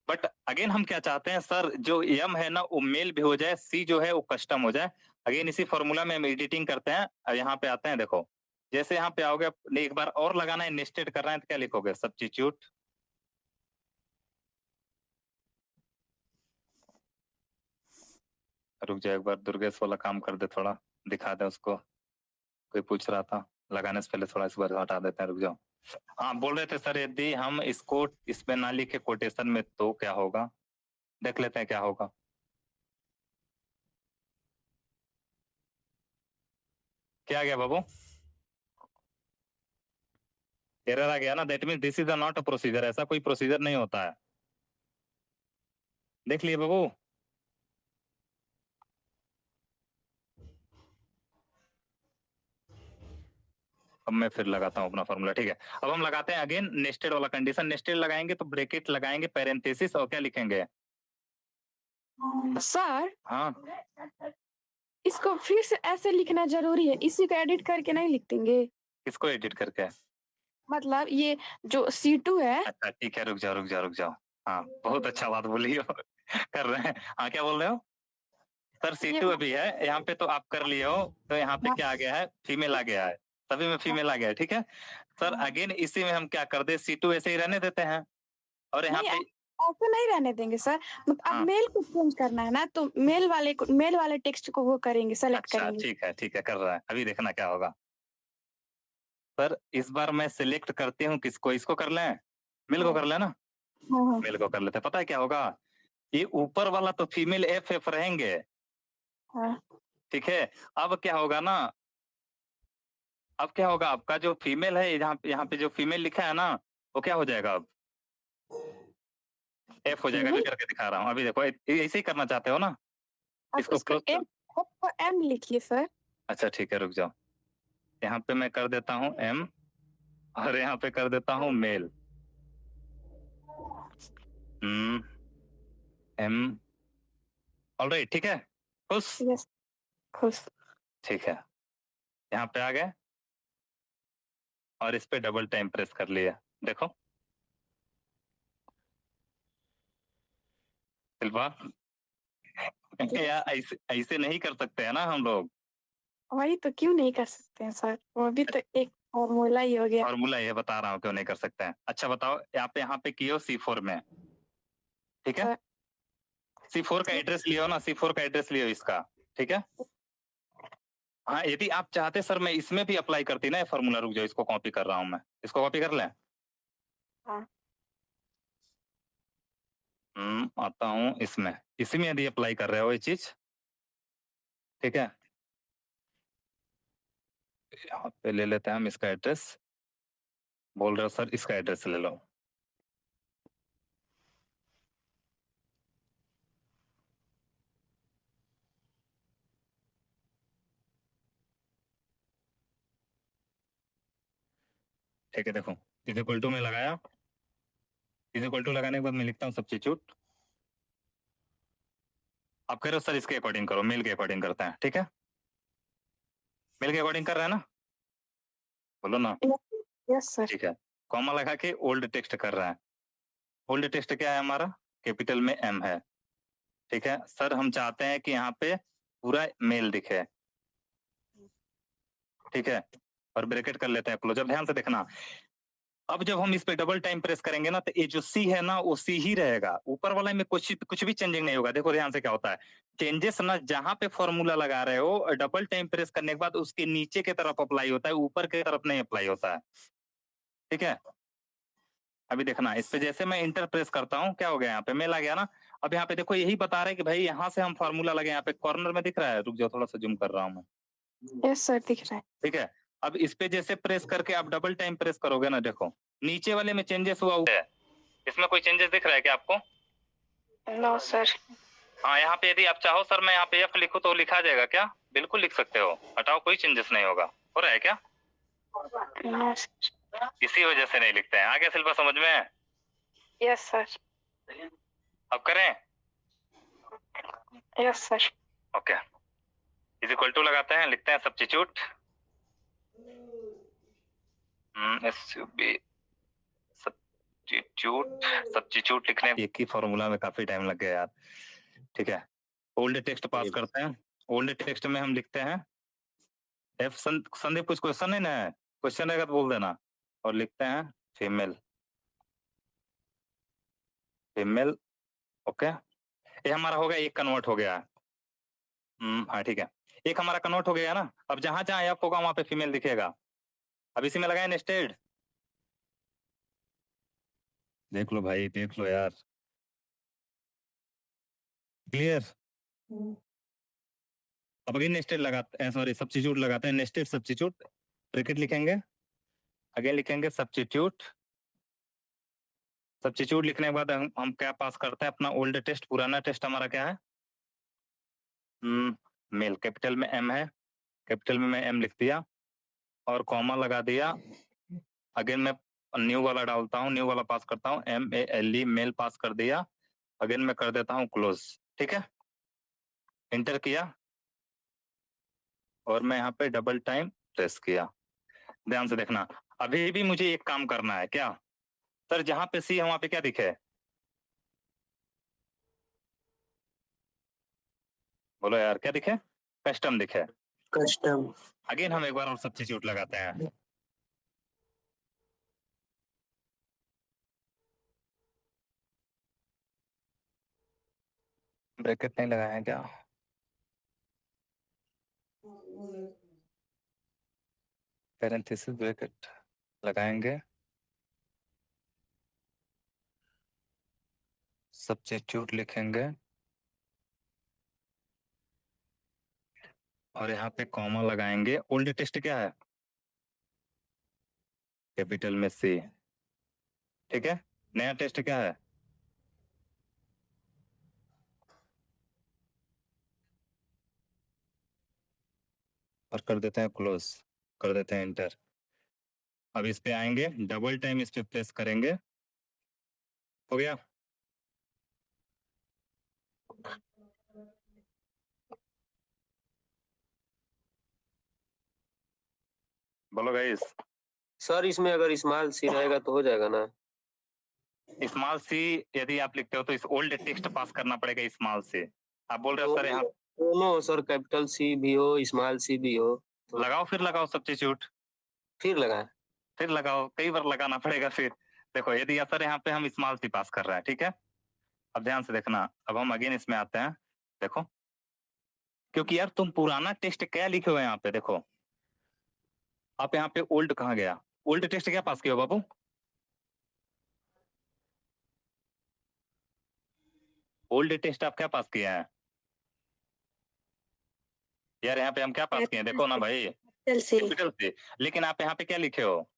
बट अगेन हम क्या चाहते हैं सर, जो एम है ना वो मेल भी हो जाए, सी जो है वो कस्टम हो जाए। अगेन इसी फॉर्मूला में हम एडिटिंग करते हैं। यहाँ पे आते हैं, देखो जैसे यहाँ पे आओगे, एक बार और लगाना है, नेस्टेड करना है, तो क्या लिखोगे? सब्स्टिट्यूट, रुक जाए एक बार, दुर्गेश वाला काम कर दे, थोड़ा दिखा दे उसको। कोई पूछ रहा था लगाने से पहले, थोड़ा इस बार हटा देते हैं, रुक जाओ। हाँ बोल रहे थे सर, यदि हम इसको इसमें ना लिखे कोटेशन में तो क्या होगा, देख लेते हैं क्या होगा। क्या आ गया बाबू? एरर आ गया ना, that mean this is not a procedure, ऐसा कोई प्रोसीजर नहीं होता है। देख लिए बाबू? अब मैं फिर लगाता हूँ अपना फॉर्मूला, ठीक है। अब हम लगाते हैं अगेन नेस्टेड वाला कंडीशन। नेस्टेड लगाएंगे तो ब्रैकेट लगाएंगे, पैरेंथेसिस, और क्या लिखेंगे? सर हाँ इसको फिर से ऐसे लिखना जरूरी है, इसी को एडिट करके नहीं लिख देंगे? इसको एडिट करके? मतलब ये जो C2 है, अच्छा ठीक है, रुक जाओ रुक जाओ रुक जाओ। हाँ बहुत अच्छा बात बोली हो। कर रहे हैं। हाँ क्या बोल रहे हो सर? C2 अभी है यहाँ पे, तो आप कर लिए हो, तो यहाँ पे क्या आ गया है? फीमेल आ गया है, तभी में फीमेल आ गया है, ठीक है सर। अगेन इसी में हम क्या कर दे, C2 ऐसे ही रहने देते हैं, और यहाँ नहीं, पे ऐसे नहीं रहने देंगे सर। अब हाँ। मेल को चेंज करना है ना, तो मेल वाले टेक्स्ट को वो करेंगे, सेलेक्ट अच्छा करेंगे। ठीक है कर रहा है, अभी देखना क्या होगा। सर इस बार मैं सिलेक्ट करती हूँ किसको, इसको कर लें, मेल को कर लें ना, हाँ, मेल को कर लेते हैं। पता है क्या होगा, ये ऊपर वाला तो फीमेल FF रहेंगे, हाँ। ठीक है। अब क्या होगा ना, अब क्या होगा, आपका जो फीमेल है, यहाँ पे जो फीमेल लिखा है ना, वो क्या हो जाएगा, अब F हो जाएगा। अभी करके दिखा रहा हूँ, अभी देखो, ऐसे ही करना चाहते हो ना, अब इसको इसको close कर। M लिखिए सर। अच्छा ठीक है रुक जाओ, यहाँ पे मैं कर देता हूँ M, और यहाँ पे कर देता हूँ मेल। M, ऑलराइट, ठीक है, खुश? यस, खुश। ठीक है, यहाँ पे आ गए, और इस पे डबल टाइम प्रेस कर लिया, देखो शिल्पा। या ऐसे ऐसे नहीं कर सकते हैं ना हम लोग, वही तो, क्यों नहीं कर सकते हैं सर? वो भी तो एक फॉर्मूला ही हो गया। फॉर्मूला ये बता रहा हूँ क्यों नहीं कर सकते हैं। अच्छा बताओ, यहाँ पे किए हो C4 में, ठीक है, C4 का एड्रेस लियो ना, C4 का एड्रेस लियो इसका, ठीक है। हाँ यदि आप चाहते सर मैं इसमें भी अप्लाई करती ना ये फॉर्मूला, रुक जाओ इसको कॉपी कर रहा हूँ मैं, इसको कॉपी कर लें। हाँ। आता हूँ इसमें, इसी में यदि अप्लाई कर रहे हो ये चीज, ठीक है। यहाँ पे ले लेते हैं हम इसका एड्रेस, बोल रहे हो सर इसका एड्रेस ले लो। ठीक है देखो, इज इक्वल टू में लगाया, इज इक्वल टू लगाने के बाद मैं लिखता हूँ सब्स्टिट्यूट। आप कह रहे हो सर इसके अकॉर्डिंग करो, मेल के अकॉर्डिंग करते हैं, ठीक है। मेल के अकॉर्डिंग कर रहे हैं ना, बोलो ना। Yes sir. ठीक है, कॉमा लगा के ओल्ड टेक्स्ट कर रहा है। ओल्ड टेक्स्ट क्या है हमारा, कैपिटल में M है, ठीक है सर। हम चाहते हैं कि यहाँ पे पूरा मेल दिखे, ठीक है, और ब्रैकेट कर लेते हैं क्लोज। अब ध्यान से देखना, अब जब हम इस पे डबल टाइम प्रेस करेंगे ना, तो ये जो C है ना वो C ही रहेगा, ऊपर वाले में कुछ भी चेंजिंग नहीं होगा। देखो ध्यान से क्या होता है, चेंजेस ना जहां पे फॉर्मूला लगा रहे हो, डबल टाइम प्रेस करने के बाद उसके नीचे की तरफ अप्लाई होता है, ऊपर की तरफ नहीं अप्लाई होता है, ठीक है। अभी देखना, इस पे जैसे मैं इंटर प्रेस करता हूँ, क्या हो गया, यहाँ पे मेल आ गया ना। अब यहाँ पे देखो यही बता रहे हैं कि भाई यहाँ से हम फॉर्मूला लगे, यहाँ पे कॉर्नर में दिख रहा है, रुक जाओ थोड़ा सा जूम कर रहा हूँ मैं, यस सर, दिख रहा है। ठीक है। अब इस पे जैसे प्रेस करके आप डबल टाइम प्रेस करोगे ना, देखो नीचे वाले में चेंजेस हुआ है, इसमें कोई चेंजेस दिख रहा है क्या आपको? No sir. हाँ यहाँ पे यदि आप चाहो सर मैं यहाँ पे F लिखूं तो लिखा जाएगा क्या? बिल्कुल लिख सकते हो, हटाओ कोई चेंजेस नहीं होगा। हो रहा है क्या? No sir. इसी वजह से नहीं लिखते हैं। आगे शिल्पा समझ में? Yes sir. अब करें? Yes sir. Okay, is equal to लगाते हैं, लिखते हैं सब्स्टिट्यूट, सब्स्टिट्यूट लिखने एक ही फॉर्मूला में काफी टाइम लग गया यार, ठीक है। ओल्ड टेक्स्ट पास करते हैं, ओल्ड टेक्स्ट में हम लिखते हैं F। संदीप कुछ क्वेश्चन है ना, क्वेश्चन रहेगा तो बोल देना। और लिखते हैं फीमेल, फीमेल, ओके। ये हमारा हो गया, एक कन्वर्ट हो गया। हाँ ठीक है, एक हमारा कन्वर्ट हो गया ना। अब जहां जहां F होगा वहां पे फीमेल दिखेगा। अब इसी में लगाए नेस्टेड, देख लो भाई, देख लो यार। क्लियर। अब अगेन नेस्टेड लगाते हैं, सॉरी सब्स्टिट्यूट लगाते हैं, नेस्टेड सब्स्टिट्यूट। ब्रैकेट लिखेंगे, अगेन लिखेंगे सब्स्टिट्यूट। सब्स्टिट्यूट लिखने के बाद हम क्या पास करते हैं, अपना ओल्ड टेस्ट, पुराना टेस्ट हमारा क्या है, मेल, कैपिटल में एम है, कैपिटल में मैं एम लिख दिया और कॉमा लगा दिया। अगेन मैं न्यू वाला डालता हूँ, न्यू वाला पास करता हूँ, MELE, मेल पास कर दिया। अगेन मैं कर देता हूँ क्लोज। ठीक है, इंटर किया और मैं यहाँ पे डबल टाइम प्रेस किया। ध्यान से देखना, अभी भी मुझे एक काम करना है। क्या सर, जहां पे सी है वहां पे क्या दिखे, बोलो यार, क्या दिखे, कस्टम दिखे। कस्टम। अगेन हम एक बार और सब्स्टिट्यूट लगाते हैं। ब्रैकेट नहीं लगाए हैं क्या, पैरेंथेसिस ब्रैकेट लगाएंगे, सब्स्टिट्यूट लिखेंगे और यहाँ पे कॉमा लगाएंगे। ओल्ड टेस्ट क्या है, कैपिटल में सी। ठीक है, नया टेस्ट क्या है, और कर देते हैं क्लोज, कर देते हैं इंटर। अब इस पे आएंगे, डबल टाइम इस पे प्रेस करेंगे, हो गया। बोलो गाइस। सर इसमें अगर स्मॉल सी रहेगा तो हो जाएगा ना? स्मॉल सी यदि आप लिखते हो तो इस ओल्ड टेक्स्ट पास करना पड़ेगा स्मॉल से। आप बोल रहे हो सर यहाँ दोनों हो सर, कैपिटल सी भी हो स्मॉल सी भी हो तो लगाओ, फिर लगाओ सब्स्टिट्यूट, फिर लगाए। फिर लगाओ, कई बार लगाना पड़ेगा फिर। देखो यदि सर यहाँ पे हम स्मॉल सी पास कर रहे हैं, ठीक है, अब ध्यान से देखना, अब हम अगेन इसमें आते हैं। देखो, क्योंकि यार तुम पुराना टेस्ट क्या लिखे हुए हैं यहाँ पे, देखो आप यहाँ पे ओल्ड कहाँ गया, ओल्ड टेस्ट क्या पास किया हो बाबू, ओल्ड टेस्ट आप क्या पास किया है यार, यहाँ पे हम क्या पास किए हैं, देखो ना भाई, चल से कैपिटल से। लेकिन आप यहाँ पे क्या लिखे हो,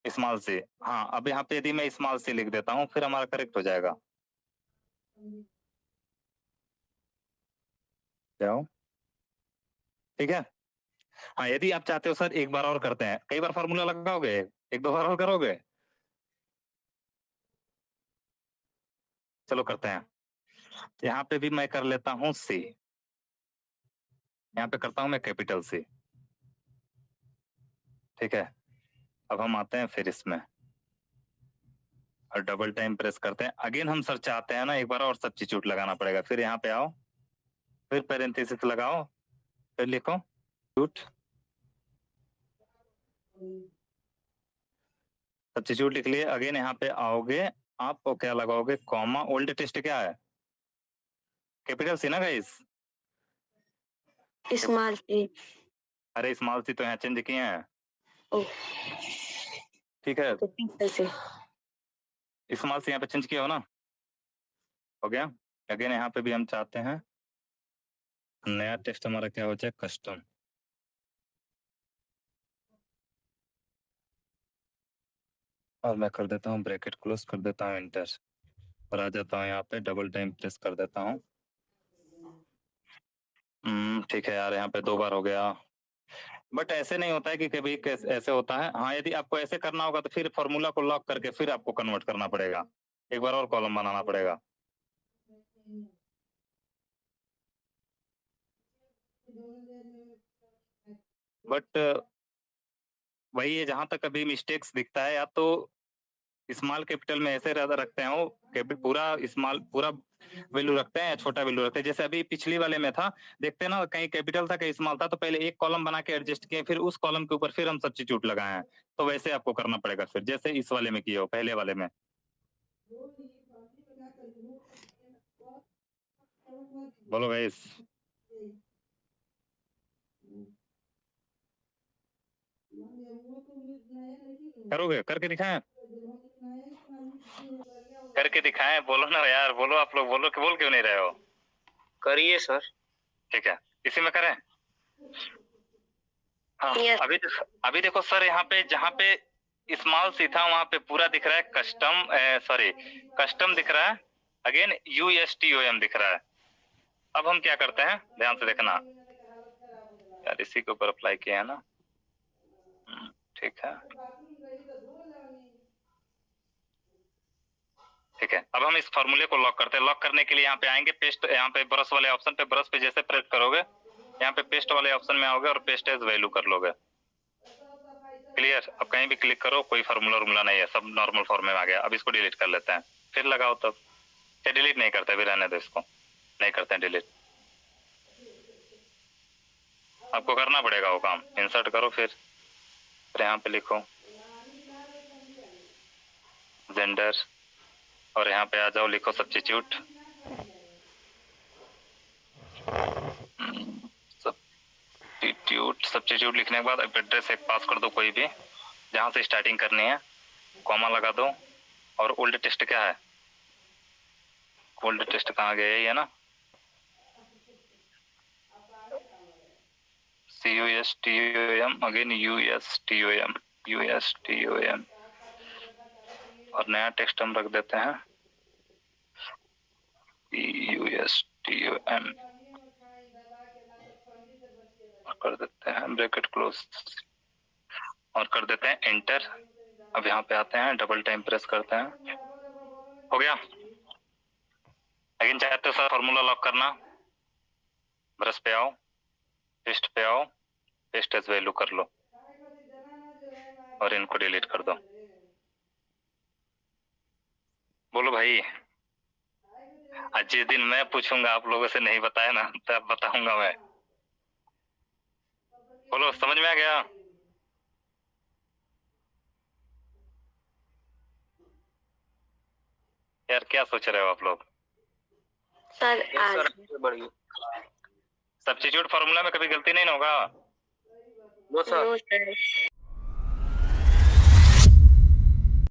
स्मॉल से। हाँ, अब यहाँ पे यदि मैं स्मॉल से लिख देता हूँ फिर हमारा करेक्ट हो जाएगा। जाओ, ठीक है। हाँ, यदि आप चाहते हो सर एक बार और करते हैं, कई बार फॉर्मूला लगाओगे, एक दो बार और करोगे, चलो करते हैं। यहाँ पे भी मैं कर लेता हूँ सी, यहाँ पे करता हूँ मैं कैपिटल सी। ठीक है, अब हम आते हैं फिर इसमें और डबल टाइम प्रेस करते हैं। अगेन हम सर चाहते हैं ना एक बार और सब्स्टिट्यूट लगाना पड़ेगा, फिर यहाँ पे आओ, फिर पैरेंथेसिस लगाओ, फिर लिखो सब्स्टिट्यूट लिख लिए। अगेन यहाँ पे आओगे, आप क्या लगाओगे, कॉमा, ओल्ड टेस्ट क्या है, कैपिटल सी ना गाइस। Small C. अरे स्मॉल सी तो यहाँ चेंज किए हैं, ओ ठीक है, तो कैपिटल से। स्मॉल सी यहाँ पे चेंज किया हो ना, हो गया। अगेन यहाँ पे भी हम चाहते हैं नया टेस्ट हमारा क्या हो जाए, कस्टम। और मैं कर देता हूँ ब्रैकेट क्लोज, कर देता हूँ इंटर और आ जाता हूँ यहाँ पे, डबल टाइम प्रेस कर देता हूँ। ठीक है यार, यहाँ पे दो बार हो गया, बट ऐसे नहीं होता है कि कभी ऐसे होता है। हाँ, यदि आपको ऐसे करना होगा तो फिर फॉर्मूला को लॉक करके फिर आपको कन्वर्ट करना पड़ेगा, एक बार और कॉलम बनाना पड़ेगा। बट वही है, जहां तक अभी मिस्टेक्स दिखता है, या तो स्मॉल कैपिटल में ऐसे रखते हैं वो, पूरा स्मॉल पूरा वैल्यू रखते हैं या छोटा वैल्यू रखते हैं। जैसे अभी पिछली वाले में था, देखते हैं ना, कहीं कैपिटल था कहीं स्मॉल था, तो पहले एक कॉलम बना के एडजस्ट किए, फिर उस कॉलम के ऊपर फिर हम सब्स्टिट्यूट लगाए हैं। तो वैसे आपको करना पड़ेगा फिर, जैसे इस वाले में किए हो, पहले वाले में। बोलो गाइस, करोगे, करके दिखाएं। करके दिखाएं, बोलो ना यार, बोलो आप लोग, बोलो कि बोल क्यों नहीं रहे हो? करिए सर। ठीक है, इसी में करें। हाँ, Yes. अभी देखो सर, यहाँ पे जहाँ पे स्मॉल सी था वहां पे पूरा दिख रहा है कस्टम, सॉरी कस्टम दिख रहा है, अगेन USTOM दिख रहा है। अब हम क्या करते हैं, ध्यान से देखना यार, इसी के ऊपर अप्लाई किया है ना। ठीक है, ठीक है। अब हम इस फॉर्मूले को लॉक करते हैं। लॉक करने के लिए यहाँ पे आएंगे, पेस्ट, यहाँ पे ब्रश वाले ऑप्शन पे, ब्रश पे जैसे प्रेस करोगे यहाँ पे पेस्ट वाले ऑप्शन में आओगे और पेस्ट एज वैल्यू कर लोगे। क्लियर? अब कहीं भी क्लिक करो, कोई फार्मूला नहीं है, सब नॉर्मल फॉर्म में आ गया। अब इसको डिलीट कर लेते हैं, फिर लगाओ तब। ये डिलीट नहीं करते, अभी रहने दो इसको, नहीं करते हैं डिलीट। आपको करना पड़ेगा वो काम, इंसर्ट करो, फिर यहाँ पे लिखो जेंडर, और यहाँ पे आ जाओ, लिखो सब्स्टिट्यूट। सब्स्टिट्यूट लिखने के बाद एड्रेस एक पास कर दो, कोई भी जहां से स्टार्टिंग करनी है, कॉमा लगा दो। और ओल्ड टेस्ट क्या है, ओल्ड टेस्ट कहाँ गया, यही है ना, CUSTOM, अगेन USTOM, और नया टेक्स्ट हम रख देते हैं USTOM, और कर देते हैं ब्रैकेट क्लोज, और कर देते हैं एंटर। अब यहाँ पे आते हैं, डबल टाइम प्रेस करते हैं, हो गया। अगेन चाहते हो सर फॉर्मूला लॉक करना, ब्रश पे आओ, पेस्ट पे आओ, पेस्ट एज वैल्यू कर लो, और इनको डिलीट कर दो। बोलो भाई, आज जिस दिन मैं पूछूंगा आप लोगों से नहीं बताया ना, तब बताऊंगा मैं। बोलो, समझ में आ गया? यार क्या सोच रहे हो आप लोग? सर सर आज आगे बढ़िए। सब्स्टिट्यूट फार्मूला में कभी गलती नहीं ना होगा? No sir. No sir